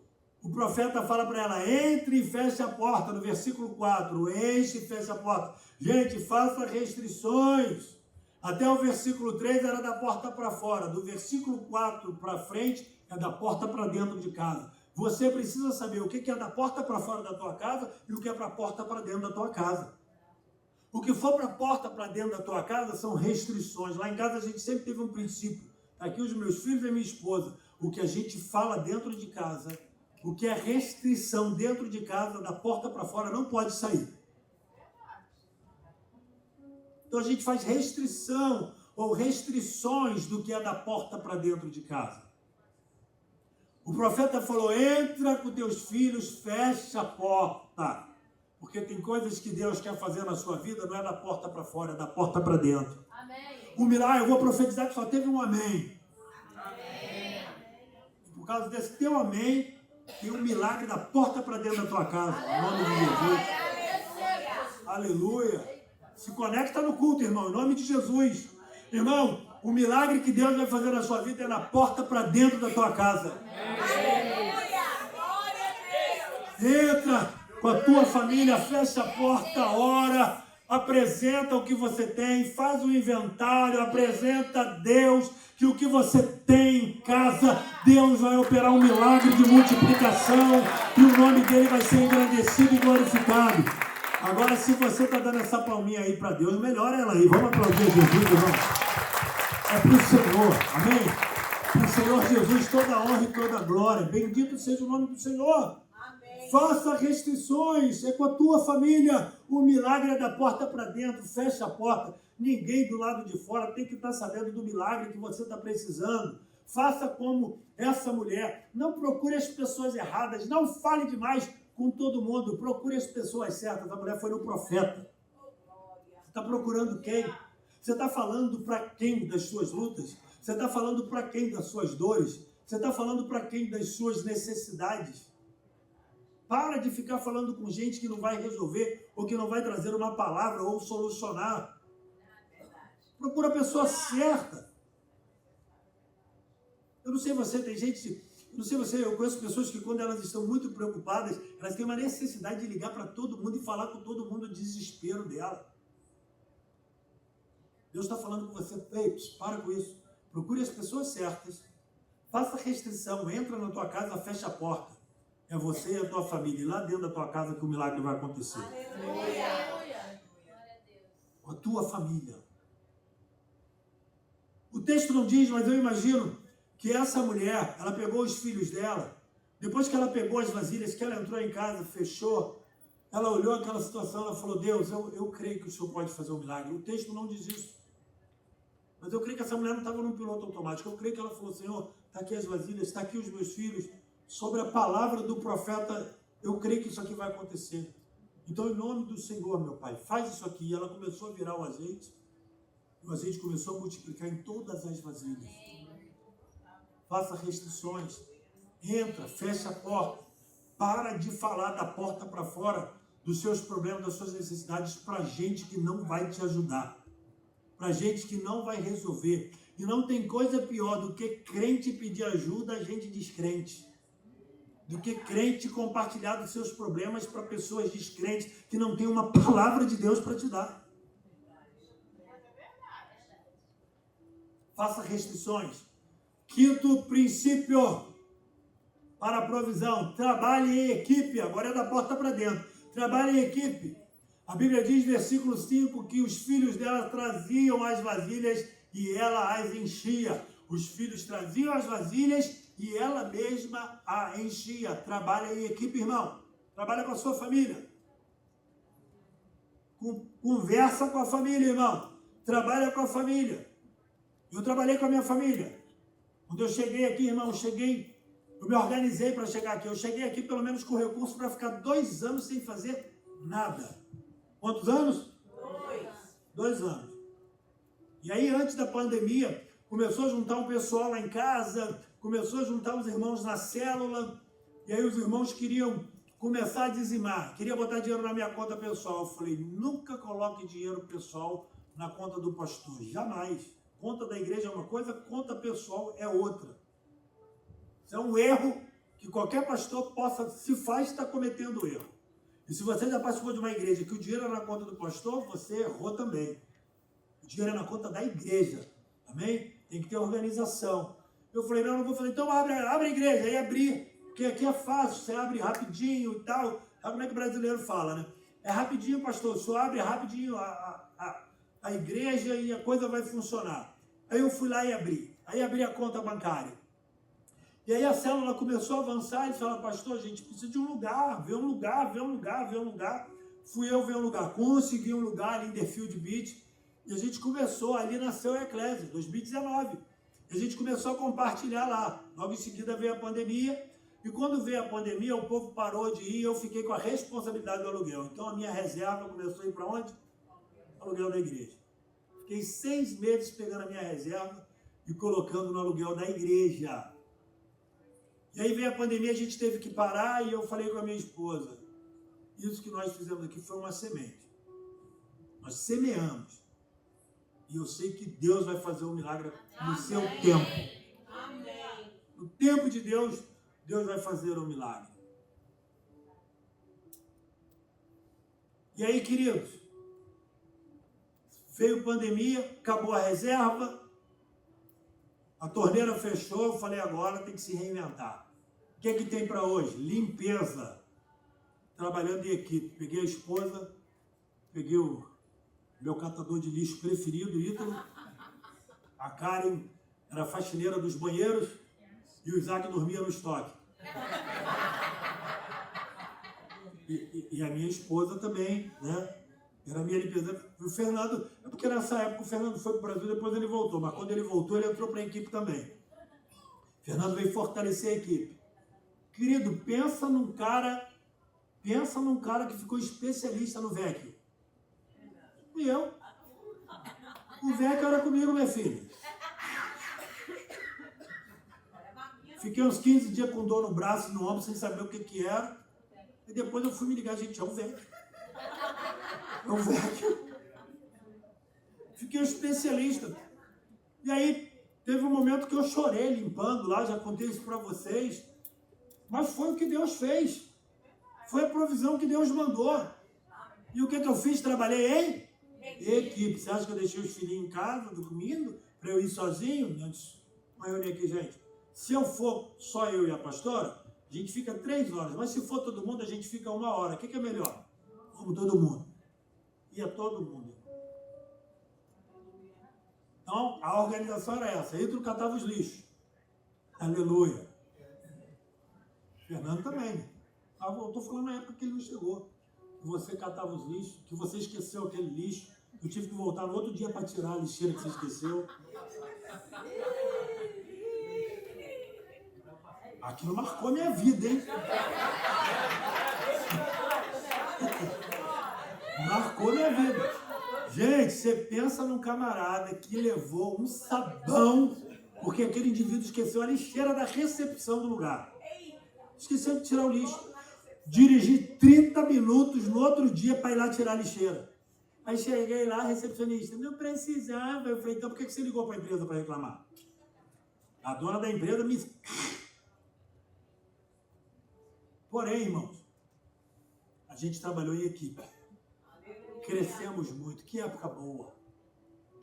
profeta fala para ela. Entre e feche a porta. No versículo 4. Enche e feche a porta. Gente, faça restrições. Até o versículo 3 era da porta para fora. Do versículo 4 para frente é da porta para dentro de casa. Você precisa saber o que é da porta para fora da tua casa e o que é para a porta para dentro da tua casa. O que for para a porta para dentro da tua casa são restrições. Lá em casa a gente sempre teve um princípio. Aqui os meus filhos e minha esposa. O que a gente fala dentro de casa O que é restrição dentro de casa, da porta para fora, não pode sair. Então a gente faz restrição ou restrições do que é da porta para dentro de casa. O profeta falou, entra com teus filhos, fecha a porta. Porque tem coisas que Deus quer fazer na sua vida, não é da porta para fora, é da porta para dentro. Amém. O milagre, eu vou profetizar que só teve um amém. Amém. E por causa desse teu amém, tem um milagre da porta para dentro da tua casa. Em nome de Jesus. Aleluia. Se conecta no culto, irmão, em nome de Jesus. Irmão, o milagre que Deus vai fazer na sua vida é na porta para dentro da tua casa. Entra com a tua família, fecha a porta, ora, apresenta o que você tem, faz um inventário, apresenta a Deus que o que você tem em casa, Deus vai operar um milagre de multiplicação e o nome dele vai ser engrandecido e glorificado. Agora, se você está dando essa palminha aí para Deus, melhora ela aí. Vamos aplaudir Jesus, irmão. É para o Senhor, amém? Para o Senhor Jesus, toda a honra e toda a glória. Bendito seja o nome do Senhor. Amém. Faça restrições, é com a tua família. O milagre é da porta para dentro, fecha a porta. Ninguém do lado de fora tem que estar sabendo do milagre que você está precisando. Faça como essa mulher. Não procure as pessoas erradas, não fale demais com todo mundo, procure as pessoas certas. A mulher foi no profeta. Você está procurando quem? Você está falando para quem das suas lutas? Você está falando para quem das suas dores? Você está falando para quem das suas necessidades? Para de ficar falando com gente que não vai resolver ou que não vai trazer uma palavra ou solucionar. Procura a pessoa certa. Eu não sei você, tem gente... Não sei você, eu conheço pessoas que quando elas estão muito preocupadas, elas têm uma necessidade de ligar para todo mundo e falar com todo mundo o desespero dela. Deus está falando com você, ei, para com isso. Procure as pessoas certas, faça restrição, entra na tua casa, fecha a porta. É você e a tua família, e lá dentro da tua casa que o milagre vai acontecer. Aleluia. Com a tua família. O texto não diz, mas eu imagino que essa mulher, ela pegou os filhos dela, depois que ela pegou as vasilhas, que ela entrou em casa, fechou, ela olhou aquela situação, ela falou, Deus, eu creio que o Senhor pode fazer um milagre. O texto não diz isso. Mas eu creio que essa mulher não estava num piloto automático. Eu creio que ela falou, Senhor, está aqui as vasilhas, está aqui os meus filhos. Sobre a palavra do profeta, eu creio que isso aqui vai acontecer. Então, em nome do Senhor, meu Pai, faz isso aqui. E ela começou a virar o azeite começou a multiplicar em todas as vasilhas. Faça restrições, entra, fecha a porta, para de falar da porta para fora dos seus problemas, das suas necessidades para gente que não vai te ajudar, para gente que não vai resolver. E não tem coisa pior do que crente pedir ajuda a gente descrente, do que crente compartilhar dos seus problemas para pessoas descrentes que não tem uma palavra de Deus para te dar. Faça restrições. Quinto princípio para a provisão, trabalhe em equipe. Agora é da porta para dentro. Trabalhe em equipe. A Bíblia diz, versículo 5, que os filhos dela traziam as vasilhas e ela as enchia. Os filhos traziam as vasilhas e ela mesma a enchia. Trabalha em equipe, irmão. Trabalha com a sua família. Conversa com a família, irmão. Trabalha com a família. Eu trabalhei com a minha família. Quando eu cheguei aqui, irmão, eu me organizei para chegar aqui. Eu cheguei aqui pelo menos com recurso para ficar 2 anos sem fazer nada. Quantos anos? 2 anos. E aí, antes da pandemia, começou a juntar um pessoal lá em casa, começou a juntar os irmãos na célula, e aí os irmãos queriam começar a dizimar, queria botar dinheiro na minha conta pessoal. Eu falei, nunca coloque dinheiro pessoal na conta do pastor, jamais. Conta da igreja é uma coisa, conta pessoal é outra. Isso é um erro que qualquer pastor está cometendo erro. E se você já participou de uma igreja que o dinheiro é na conta do pastor, você errou também. O dinheiro é na conta da igreja. Amém? Tem que ter organização. Eu falei, não vou fazer. Então abre a igreja. Aí abri. Porque aqui é fácil. Você abre rapidinho e tal. Sabe como é que o brasileiro fala, né? É rapidinho, pastor. Só abre rapidinho a igreja e a coisa vai funcionar. Aí eu fui lá e abri. Aí abri a conta bancária. E aí a célula começou a avançar, eles falaram, pastor, a gente precisa de um lugar, ver um lugar, ver um lugar, ver um lugar. Fui eu ver um lugar, consegui um lugar ali em Deerfield Beach, e a gente começou, ali nasceu a Eclésia, 2019. E a gente começou a compartilhar lá. Logo em seguida veio a pandemia, e quando veio a pandemia, o povo parou de ir, e eu fiquei com a responsabilidade do aluguel. Então a minha reserva começou a ir para onde? Aluguel da igreja. Fiquei 6 meses pegando a minha reserva e colocando no aluguel da igreja. E aí veio a pandemia, a gente teve que parar, e eu falei com a minha esposa, isso que nós fizemos aqui foi uma semente. Nós semeamos. E eu sei que Deus vai fazer um milagre no seu tempo. No tempo de Deus, Deus vai fazer um milagre. E aí, queridos, veio pandemia, acabou a reserva, a torneira fechou, eu falei, agora tem que se reinventar. O que é que tem para hoje? Limpeza. Trabalhando em equipe. Peguei a esposa, peguei o meu catador de lixo preferido, Ítalo. A Karen era faxineira dos banheiros e o Isaac dormia no estoque. E a minha esposa também, né? Era a minha limpeza. O Fernando, é porque nessa época o Fernando foi para o Brasil, depois ele voltou. Mas quando ele voltou, ele entrou para a equipe também. O Fernando veio fortalecer a equipe. Querido, pensa num cara que ficou especialista no VEC. E eu? O VEC era comigo, minha filha. Fiquei uns 15 dias com dor no braço e no ombro, sem saber o que era. E depois eu fui me ligar, gente, é o VEC. É o VEC. Fiquei um especialista. E aí, teve um momento que eu chorei limpando lá, já contei isso para vocês. Mas foi o que Deus fez. Foi a provisão que Deus mandou. E o que eu fiz? Trabalhei em equipe. Você acha que eu deixei os filhinhos em casa, dormindo, para eu ir sozinho? Uma reunião aqui, gente. Se eu for só eu e a pastora, a gente fica 3 horas. Mas se for todo mundo, a gente fica 1 hora. O que é melhor? Vamos todo mundo. Ia todo mundo. Então, a organização era essa. Ítalo catava os lixos. Aleluia. Fernando também. Eu estou falando na época que ele não chegou. Que você catava os lixos, que você esqueceu aquele lixo. Eu tive que voltar no outro dia para tirar a lixeira que você esqueceu. Aquilo marcou a minha vida, hein? Marcou a minha vida. Gente, você pensa num camarada que levou um sabão, porque aquele indivíduo esqueceu a lixeira da recepção do lugar. Esqueceu de tirar o lixo. Dirigi 30 minutos no outro dia para ir lá tirar a lixeira. Aí cheguei lá, recepcionista, não precisava. Eu falei, então por que você ligou para a empresa para reclamar? A dona da empresa me... Porém, irmãos, a gente trabalhou em equipe. Crescemos muito. Que época boa.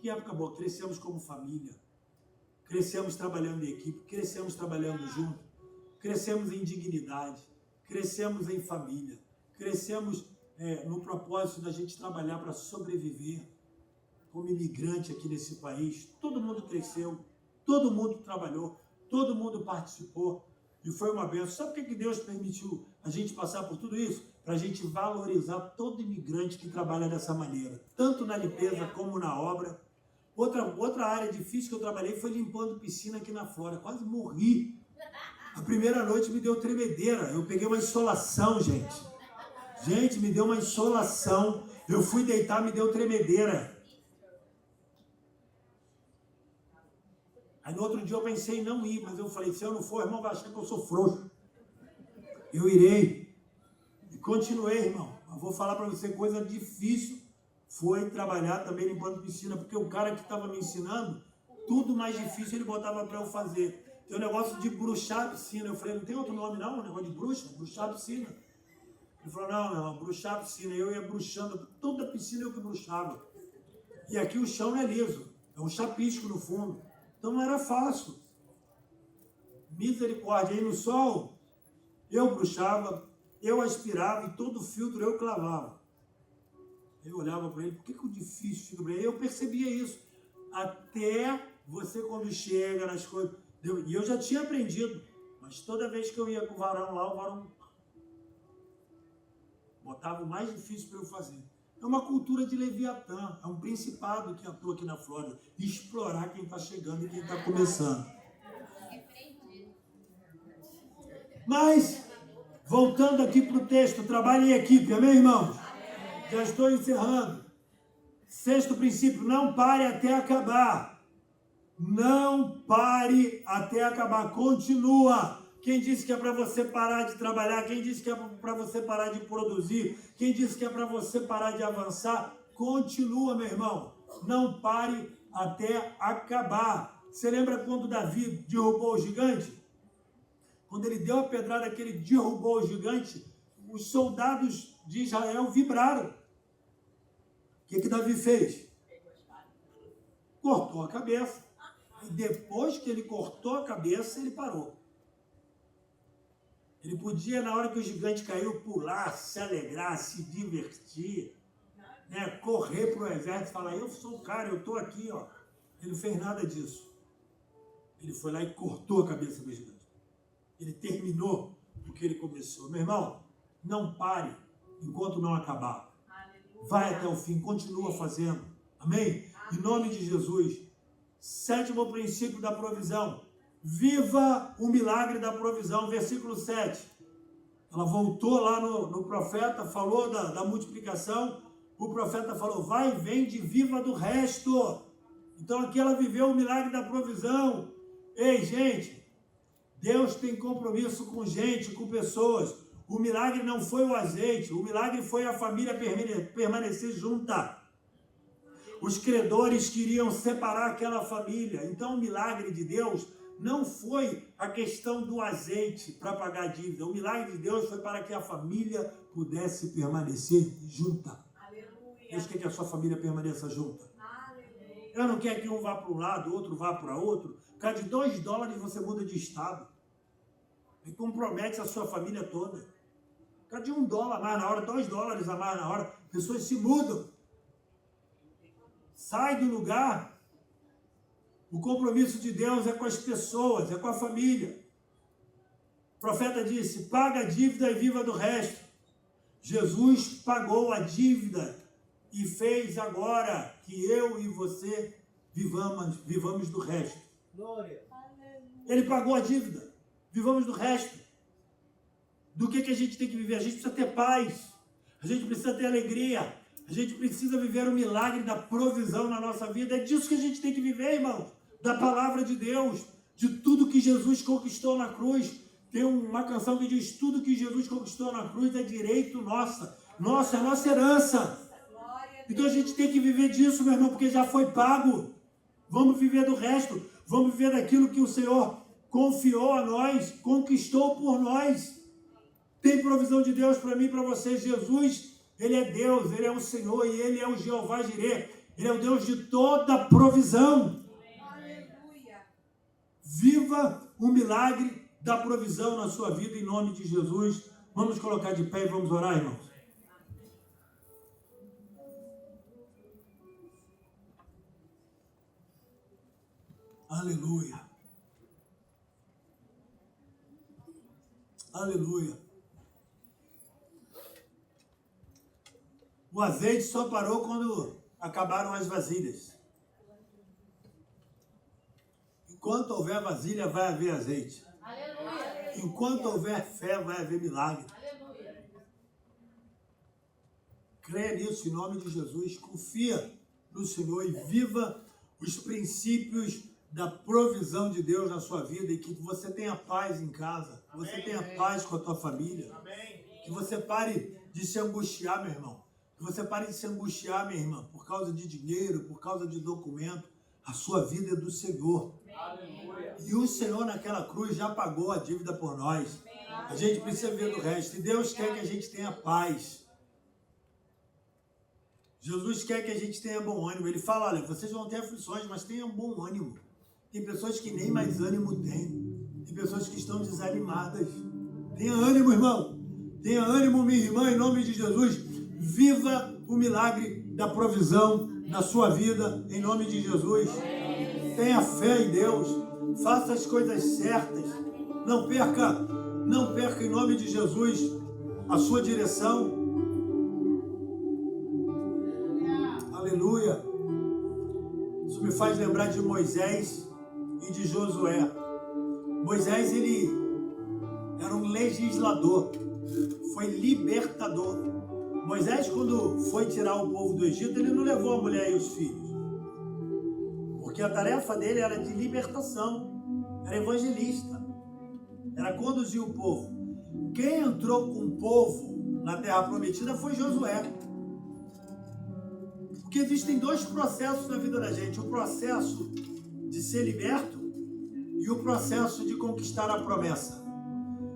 Que época boa. Crescemos como família. Crescemos trabalhando em equipe. Crescemos trabalhando junto. Crescemos em dignidade. Crescemos em família. Crescemos no propósito da gente trabalhar para sobreviver como imigrante aqui nesse país. Todo mundo cresceu. Todo mundo trabalhou. Todo mundo participou. E foi uma bênção. Sabe por que Deus permitiu a gente passar por tudo isso? Para a gente valorizar todo imigrante que trabalha dessa maneira. Tanto na limpeza como na obra. Outra área difícil que eu trabalhei foi limpando piscina aqui na Flórida. Quase morri. A primeira noite me deu tremedeira. Eu peguei uma insolação, gente. Gente, me deu uma insolação. Eu fui deitar, me deu tremedeira. Aí no outro dia eu pensei em não ir, mas eu falei, se eu não for, irmão, vai achar que eu sou frouxo. Eu irei. E continuei, irmão. Eu vou falar para você, coisa difícil foi trabalhar também limpando piscina, porque o cara que estava me ensinando, tudo mais difícil ele botava para eu fazer. Tem um negócio de bruxar a piscina. Eu falei, não tem outro nome não? Um negócio de bruxa? Bruxar a piscina. Ele falou, não, meu irmão, bruxar a piscina. Eu ia bruxando, toda a piscina eu que bruxava. E aqui o chão não é liso, é um chapisco no fundo. Então não era fácil. Misericórdia. Aí no sol, eu bruxava, eu aspirava e todo filtro eu clavava. Eu olhava para ele, por que o difícil fica para ele? Eu percebia isso. Até você, quando chega nas coisas... E eu já tinha aprendido. Mas toda vez que eu ia com o varão lá, o varão botava o mais difícil para eu fazer. É uma cultura de Leviatã, é um principado que atua aqui na Flórida. Explorar quem está chegando e quem está começando. Mas, voltando aqui para o texto, trabalhe em equipe, amém, irmãos? Já estou encerrando. Sexto princípio, não pare até acabar. Não pare até acabar, continua. Quem disse que é para você parar de trabalhar? Quem disse que é para você parar de produzir? Quem disse que é para você parar de avançar? Continua, meu irmão. Não pare até acabar. Você lembra quando Davi derrubou o gigante? Quando ele deu a pedrada que ele derrubou o gigante, os soldados de Israel vibraram. O que Davi fez? Cortou a cabeça. E depois que ele cortou a cabeça, ele parou. Ele podia, na hora que o gigante caiu, pular, se alegrar, se divertir, né? Correr para o exército e falar, eu sou o cara, eu estou aqui. Ó. Ele não fez nada disso. Ele foi lá e cortou a cabeça do gigante. Ele terminou o que ele começou. Meu irmão, não pare enquanto não acabar. Vai até o fim, continua fazendo. Amém? Em nome de Jesus. Sétimo princípio da provisão. Viva o milagre da provisão. Versículo 7. Ela voltou lá no profeta, falou da multiplicação. O profeta falou, vai, vende, viva do resto. Então aqui ela viveu o milagre da provisão. Ei, gente, Deus tem compromisso com gente, com pessoas. O milagre não foi o azeite, o milagre foi a família permanecer junta. Os credores queriam separar aquela família. Então o milagre de Deus não foi a questão do azeite para pagar a dívida. O milagre de Deus foi para que a família pudesse permanecer junta.
Aleluia.
Deus quer que a sua família permaneça junta.
Aleluia.
Ela não quer que um vá para um lado, outro vá para outro. Por causa de $2 você muda de estado. E compromete a sua família toda. Por causa de $1 a mais na hora, $2 a mais na hora, pessoas se mudam. Sai do lugar. O compromisso de Deus é com as pessoas, é com a família. O profeta disse, paga a dívida e viva do resto. Jesus pagou a dívida e fez agora que eu e você vivamos do resto.
Glória.
Ele pagou a dívida. Vivamos do resto. Do que a gente tem que viver? A gente precisa ter paz. A gente precisa ter alegria. A gente precisa viver o milagre da provisão na nossa vida. É disso que a gente tem que viver, irmão. Da palavra de Deus. De tudo que Jesus conquistou na cruz. Tem uma canção que diz, tudo que Jesus conquistou na cruz é direito nossa. Nossa, é nossa herança. Então a gente tem que viver disso, meu irmão, porque já foi pago. Vamos viver do resto. Vamos viver daquilo que o Senhor confiou a nós, conquistou por nós. Tem provisão de Deus para mim e para você. Jesus, Ele é Deus, Ele é o Senhor e Ele é o Jeová Jireh. Ele é o Deus de toda provisão.
Aleluia.
Viva o milagre da provisão na sua vida em nome de Jesus. Vamos colocar de pé e vamos orar, irmãos. Aleluia. Aleluia. O azeite só parou quando acabaram as vasilhas. Enquanto houver vasilha, vai haver azeite.
Aleluia.
Enquanto houver fé, vai haver milagre.
Aleluia.
Creia nisso em nome de Jesus. Confia no Senhor e viva os princípios da provisão de Deus na sua vida e que você tenha paz em casa, que você tenha paz com a tua família, que você pare de se angustiar, meu irmão, que você pare de se angustiar, minha irmã, por causa de dinheiro, por causa de documento. A sua vida é do Senhor.
Aleluia.
E o Senhor naquela cruz já pagou a dívida por nós. A gente precisa ver do resto. E Deus quer que a gente tenha paz. Jesus quer que a gente tenha bom ânimo. Ele fala, olha, vocês vão ter aflições, mas tenham bom ânimo. Tem pessoas que nem mais ânimo têm. Tem pessoas que estão desanimadas. Tenha ânimo, irmão. Tenha ânimo, minha irmã, em nome de Jesus. Viva o milagre da provisão na sua vida, em nome de Jesus. Tenha fé em Deus. Faça as coisas certas. Não perca em nome de Jesus a sua direção. Aleluia. Isso me faz lembrar de Moisés e de Josué. Moisés, ele era um legislador, foi libertador. Moisés, quando foi tirar o povo do Egito, ele não levou a mulher e os filhos, porque a tarefa dele era de libertação, era evangelista, era conduzir o povo. Quem entrou com o povo na terra prometida foi Josué. Porque existem dois processos na vida da gente: o processo de ser liberto e o processo de conquistar a promessa.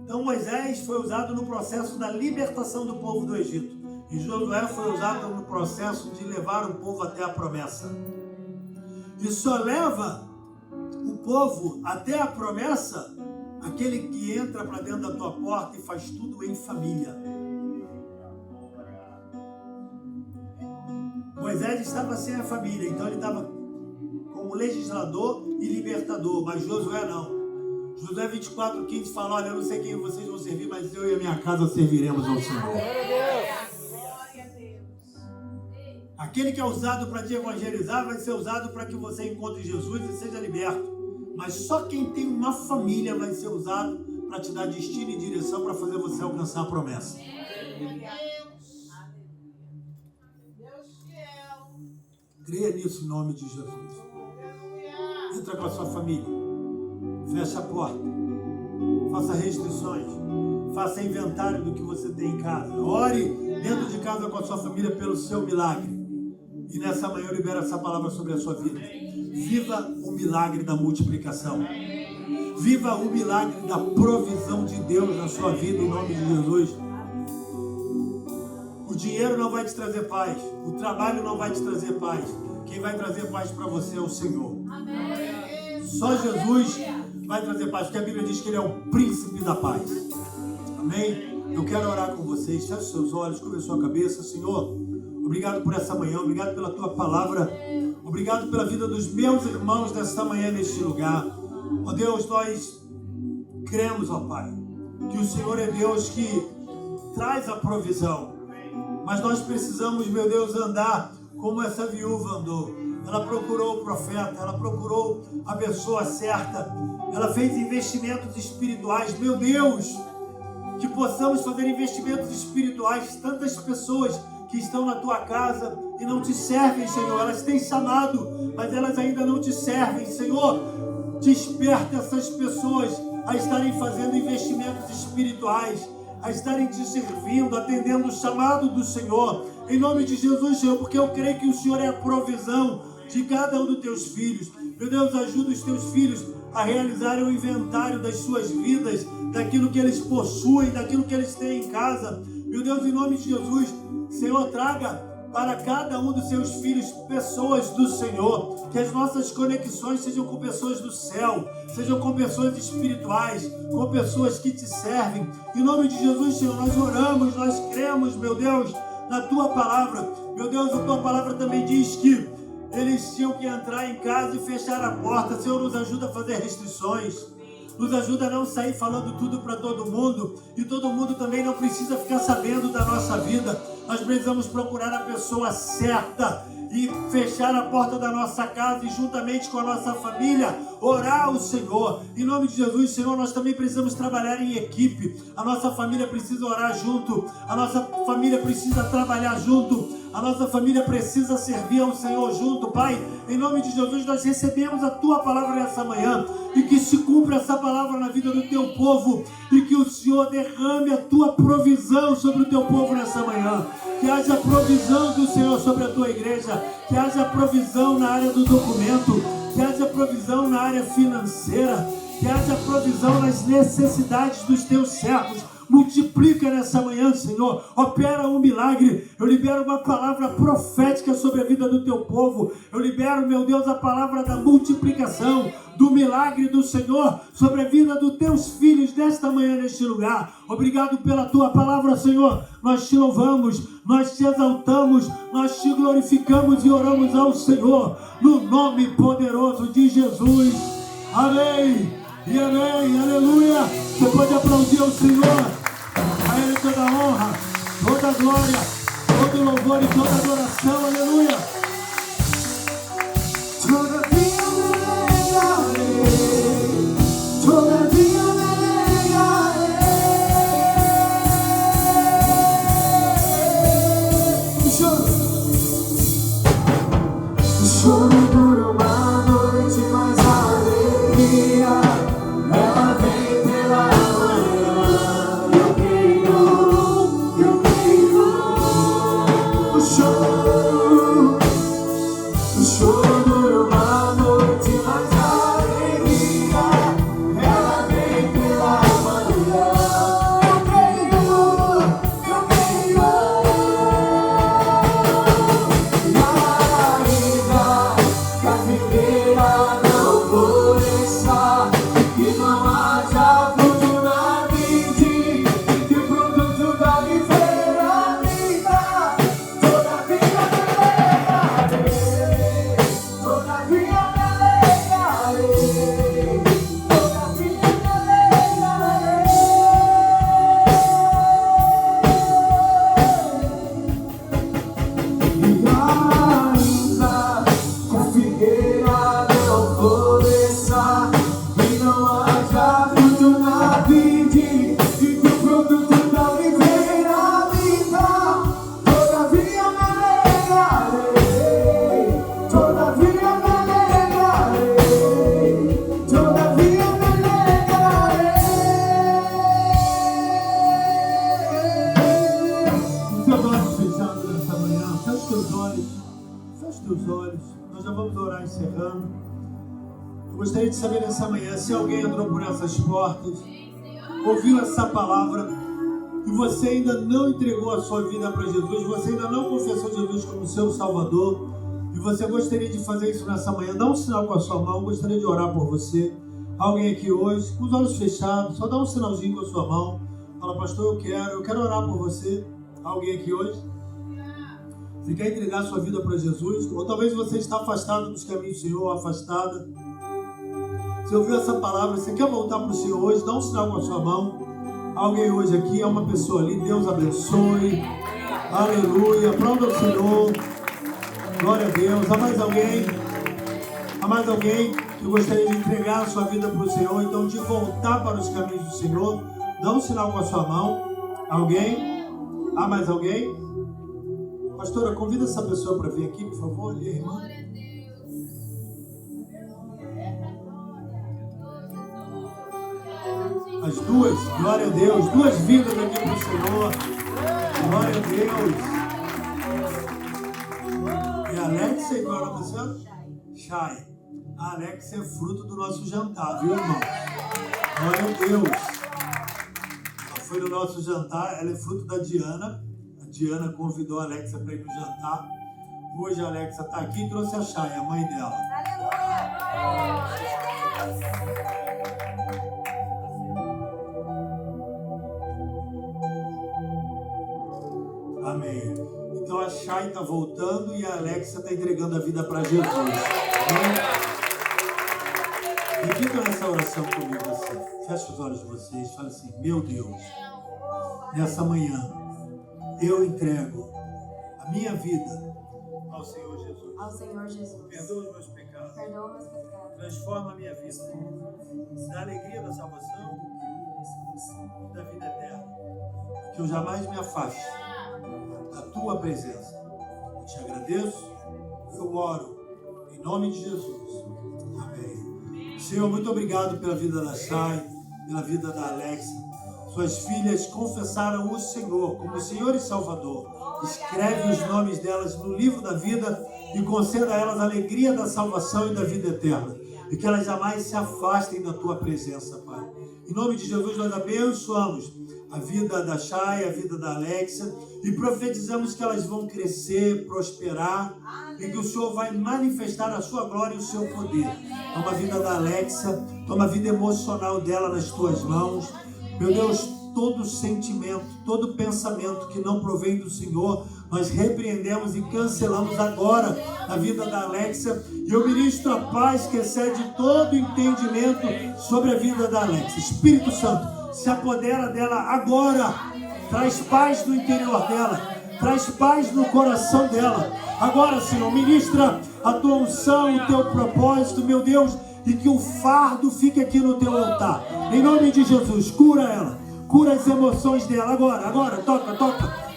Então Moisés foi usado no processo da libertação do povo do Egito, e Josué foi usado no processo de levar o povo até a promessa. E só leva o povo até a promessa aquele que entra para dentro da tua porta e faz tudo em família. Moisés estava sem a família, então ele estava como legislador e libertador, mas Josué não. Josué 24:15 fala: olha, eu não sei quem vocês vão servir, mas eu e a minha casa serviremos ao Senhor. Aquele que é usado para te evangelizar vai ser usado para que você encontre Jesus e seja liberto. Mas só quem tem uma família vai ser usado para te dar destino e direção para fazer você alcançar a promessa. Creia nisso em nome de Jesus. Entra com a sua família. Fecha a porta. Faça restrições. Faça inventário do que você tem em casa. Ore dentro de casa com a sua família pelo seu milagre. E nessa manhã eu libero essa palavra sobre a sua vida. Viva o milagre da multiplicação. Viva o milagre da provisão de Deus na sua vida em nome de Jesus. O dinheiro não vai te trazer paz. O trabalho não vai te trazer paz. Quem vai trazer paz para você é o Senhor. Amém. Só Jesus vai trazer paz, porque a Bíblia diz que Ele é o príncipe da paz. Amém? Eu quero orar com vocês. Feche seus olhos, cubra sua cabeça. Senhor, obrigado por essa manhã. Obrigado pela Tua palavra. Obrigado pela vida dos meus irmãos nesta manhã, neste lugar. Ó Deus, nós cremos, ó Pai, que o Senhor é Deus que traz a provisão. Mas nós precisamos, meu Deus, andar como essa viúva andou. Ela procurou o profeta, ela procurou a pessoa certa, ela fez investimentos espirituais. Meu Deus, que possamos fazer investimentos espirituais. Tantas pessoas que estão na tua casa e não te servem, Senhor. Elas têm chamado, mas elas ainda não te servem, Senhor. Desperta essas pessoas a estarem fazendo investimentos espirituais, a estarem te servindo, atendendo o chamado do Senhor, em nome de Jesus, Senhor, porque eu creio que o Senhor é a provisão de cada um dos teus filhos. Meu Deus, ajuda os teus filhos a realizarem o inventário das suas vidas, daquilo que eles possuem, daquilo que eles têm em casa. Meu Deus, em nome de Jesus, Senhor, traga para cada um dos seus filhos pessoas do Senhor, que as nossas conexões sejam com pessoas do céu, sejam com pessoas espirituais, com pessoas que te servem. Em nome de Jesus, Senhor, nós oramos, nós cremos, meu Deus, na tua palavra. Meu Deus, a tua palavra também diz que eles tinham que entrar em casa e fechar a porta. Senhor, nos ajuda a fazer restrições. Nos ajuda a não sair falando tudo para todo mundo. E todo mundo também não precisa ficar sabendo da nossa vida. Nós precisamos procurar a pessoa certa e fechar a porta da nossa casa e juntamente com a nossa família orar ao Senhor. Em nome de Jesus, Senhor, nós também precisamos trabalhar em equipe. A nossa família precisa orar junto. A nossa família precisa trabalhar junto. A nossa família precisa servir ao Senhor junto, Pai. Em nome de Jesus, nós recebemos a Tua palavra nessa manhã. E que se cumpra essa palavra na vida do Teu povo. E que o Senhor derrame a Tua provisão sobre o Teu povo nessa manhã. Que haja provisão do Senhor sobre a Tua igreja. Que haja provisão na área do documento. Que haja provisão na área financeira. Que haja provisão nas necessidades dos Teus servos. Multiplica nessa manhã, Senhor. Opera um milagre. Eu libero uma palavra profética sobre a vida do teu povo. Eu libero, meu Deus, a palavra da multiplicação, do milagre do Senhor sobre a vida dos teus filhos nesta manhã, neste lugar. Obrigado pela tua palavra, Senhor. Nós te louvamos, nós te exaltamos, nós te glorificamos e oramos ao Senhor no nome poderoso de Jesus. Amém. E amém, aleluia. Você pode aplaudir ao Senhor. A Ele toda a honra, toda a glória, todo o louvor e toda a adoração, aleluia.
Todavia me alegrarei, todavia me alegrarei. O choro dura uma noite, mas a alegria ela vem pela manhã. Eu creio. O choro dura uma noite, mas a alegria ela vem pela manhã. Eu creio. E ainda que a figueira não floresça e não haja fruto na vide, que o produto da videira linda, todavia me alegrarei, todavia me alegrarei, todavia me alegrarei. E ainda que a figueira não floresça e não haja fruto na vide, e que o produto da videira linda, todavia me alegrarei, todavia me alegrarei, todavia me alegrarei.
Os teus olhos fechados nessa manhã, fecha os teus olhos, nós já vamos orar encerrando. Eu gostaria de saber nessa manhã, se alguém entrou por essas portas, ouviu essa palavra, e você ainda não entregou a sua vida para Jesus, você ainda não confessou Jesus como seu Salvador, e você gostaria de fazer isso nessa manhã, dá um sinal com a sua mão, gostaria de orar por você. Alguém aqui hoje, com os olhos fechados, só dá um sinalzinho com a sua mão, fala: pastor, eu quero orar por você. Alguém aqui hoje? Você quer entregar sua vida para Jesus? Ou talvez você está afastado dos caminhos do Senhor, afastada. Você ouviu essa palavra, você quer voltar para o Senhor hoje? Dá um sinal com a sua mão. Alguém hoje aqui, é uma pessoa ali, Deus abençoe. Aleluia, aplauda o Senhor. Glória a Deus. Há mais alguém? Há mais alguém que gostaria de entregar a sua vida para o Senhor, então de voltar para os caminhos do Senhor? Dá um sinal com a sua mão. Alguém? Há mais alguém? Pastora, convida essa pessoa para vir aqui, por favor. Ali, irmã. As duas, glória a Deus. Duas vidas aqui para o Senhor. Glória a Deus. E a Alexia, qual é o nome da senhora? Chay. A Alexia é fruto do nosso jantar, viu, irmão? Glória a Deus. Foi no nosso jantar, ela é fruto da Diana. A Diana convidou a Alexia para ir no jantar. Hoje a Alexia está aqui e trouxe a Chay, a mãe dela. Amém. Então a Chay está voltando e a Alexia está entregando a vida para Jesus. Repita essa oração comigo assim. Feche os olhos de vocês e fale assim: meu Deus, nessa manhã eu entrego a minha vida ao Senhor Jesus.
Ao Senhor Jesus.
Perdoa os meus pecados.
Perdoa meus pecados.
Transforma a minha vida da alegria da salvação e da vida eterna. Que eu jamais me afaste da tua presença. Eu te agradeço, eu oro em nome de Jesus. Amém. Senhor, muito obrigado pela vida da Chay, pela vida da Alexia. Suas filhas confessaram o Senhor como Senhor e Salvador. Escreve os nomes delas no livro da vida e conceda a elas a alegria da salvação e da vida eterna. E que elas jamais se afastem da tua presença, Pai. Em nome de Jesus, nós abençoamos a vida da Chay, a vida da Alexia, e profetizamos que elas vão crescer, prosperar, e que o Senhor vai manifestar a sua glória e o seu poder. Toma a vida da Alexia, toma a vida emocional dela nas tuas mãos. Meu Deus, todo sentimento, todo pensamento que não provém do Senhor, nós repreendemos e cancelamos agora na vida da Alexia. E eu ministro a paz que excede todo entendimento sobre a vida da Alexia. Espírito Santo, se apodera dela agora. Traz paz no interior dela. Traz paz no coração dela. Agora, Senhor, ministra a tua unção, o teu propósito, meu Deus, e que o fardo fique aqui no teu altar. Em nome de Jesus, cura ela. Cura as emoções dela. Agora, toca.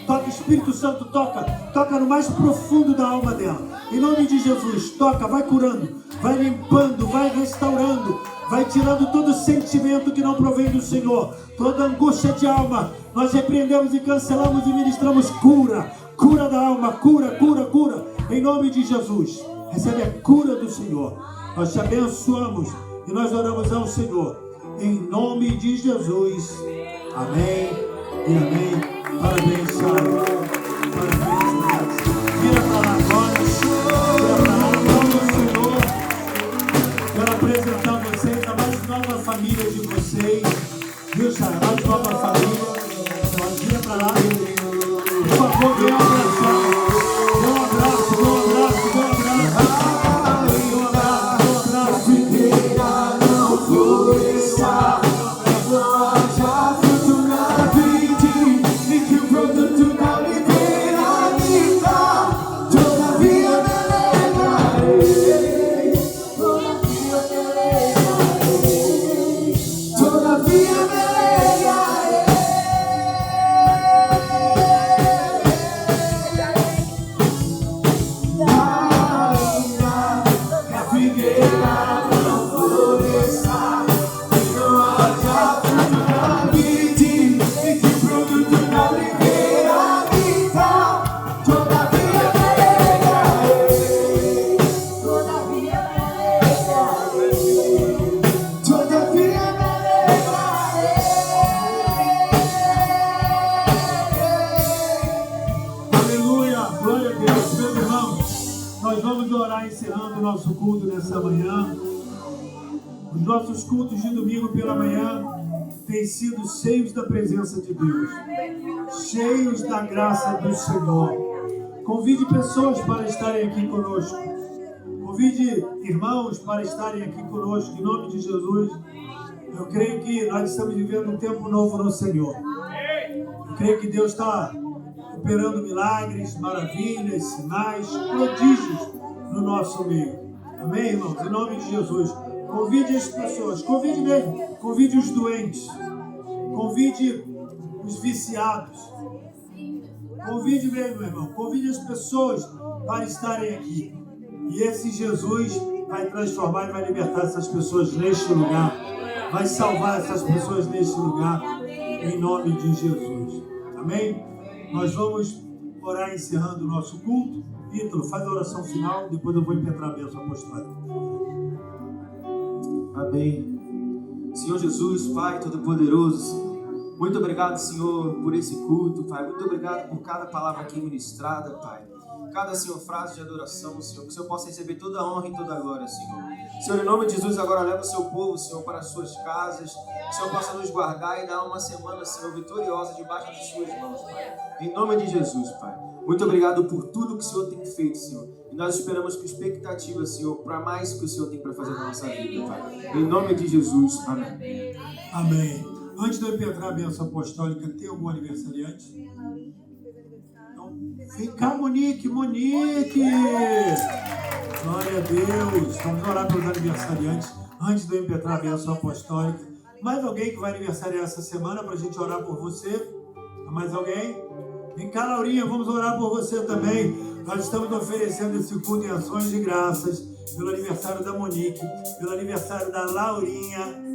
Toca, Espírito Santo, toca no mais profundo da alma dela. Em nome de Jesus, toca, vai curando, vai limpando, vai restaurando, vai tirando todo sentimento que não provém do Senhor, toda angústia de alma. Nós repreendemos e cancelamos e ministramos cura da alma, cura. Em nome de Jesus, recebe a cura do Senhor. Nós te abençoamos e nós oramos ao Senhor. Em nome de Jesus. Amém e amém. Parabéns, Senhor. Parabéns, vira para lá agora. Vira para lá, em nome do Senhor. Quero apresentar vocês a mais nova família de vocês. Viu, Chay? A mais nova família. Pode vir para lá. Por favor, venha abraçar. Dê um abraço. Nosso culto nessa manhã. Os nossos cultos de domingo pela manhã têm sido cheios da presença de Deus, cheios da graça do Senhor. Convide pessoas para estarem aqui conosco. Convide irmãos para estarem aqui conosco, em nome de Jesus. Eu creio que nós estamos vivendo um tempo novo no Senhor. Eu creio que Deus está operando milagres, maravilhas, sinais, prodígios no nosso meio. Amém, irmãos? Em nome de Jesus. Convide as pessoas. Convide mesmo. Convide os doentes. Convide os viciados. Convide mesmo, irmão. Convide as pessoas para estarem aqui. E esse Jesus vai transformar e vai libertar essas pessoas neste lugar. Vai salvar essas pessoas neste lugar. Em nome de Jesus. Amém? Nós vamos orar encerrando o nosso culto. Ítalo, faz a oração final, depois eu vou impetrar a bênção apostólica.
Amém. Senhor Jesus, Pai Todo-Poderoso, muito obrigado, Senhor, por esse culto, Pai. Muito obrigado por cada palavra aqui ministrada, Pai. Cada, Senhor, frase de adoração, Senhor, que o Senhor possa receber toda a honra e toda a glória, Senhor. Senhor, em nome de Jesus, agora leva o seu povo, Senhor, para as suas casas. Que o Senhor possa nos guardar e dar uma semana, Senhor, vitoriosa debaixo de suas mãos, Pai. Em nome de Jesus, Pai. Muito obrigado por tudo que o Senhor tem feito, Senhor. E nós esperamos com expectativa, Senhor, para mais que o Senhor tem para fazer na nossa vida, Pai. Em nome de Jesus. Amém.
Amém. Antes de eu impetrar a bênção apostólica, tem algum aniversariante? Vem cá, Monique! Glória a Deus! Vamos orar pelos aniversariantes antes de eu impetrar a bênção apostólica. Mais alguém que vai aniversariar essa semana para a gente orar por você? Mais alguém? Vem cá, Laurinha, vamos orar por você também. Nós estamos oferecendo esse culto em ações de graças pelo aniversário da Monique, pelo aniversário da Laurinha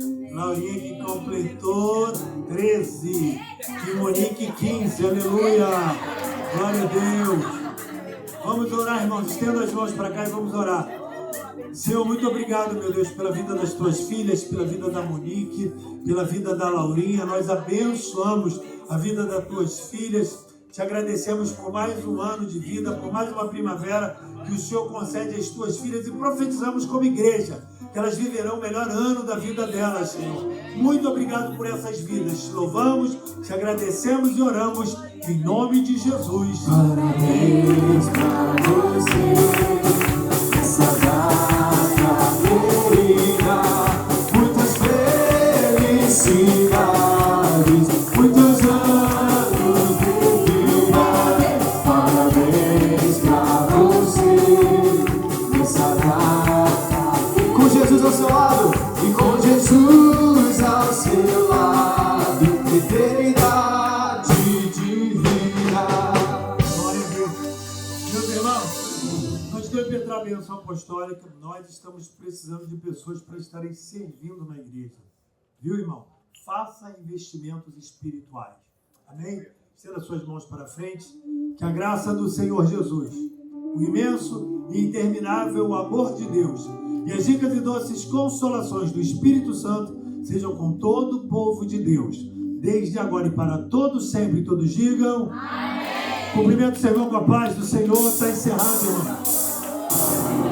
que completou 13 e Monique 15, aleluia, glória a Deus. Vamos orar, irmãos, estenda as mãos para cá e vamos orar. Senhor, muito obrigado, meu Deus, pela vida das tuas filhas, pela vida da Monique, pela vida da Laurinha. Nós abençoamos a vida das tuas filhas. Te agradecemos por mais um ano de vida, por mais uma primavera que o Senhor concede às tuas filhas e profetizamos como igreja que elas viverão o melhor ano da vida delas, Senhor. Muito obrigado por essas vidas. Te louvamos, te agradecemos e oramos em nome de Jesus.
Parabéns pra você, essa data querida, muitas felicidades, muitos anos de vida. Parabéns pra você, essa data, com Jesus ao seu lado e com Jesus ao seu lado, eternidade de vida.
Glória a Deus. Meus irmãos, antes de eu impetrar a bênção apostólica, nós estamos precisando de pessoas para estarem servindo na igreja. Viu, irmão? Faça investimentos espirituais. Amém? Estenda suas mãos para frente. Que a graça do Senhor Jesus, o imenso e interminável amor de Deus e as ricas e doces consolações do Espírito Santo sejam com todo o povo de Deus, desde agora e para todos sempre. Todos digam amém. Cumprimento o Senhor com a paz do Senhor. Está encerrado, irmão.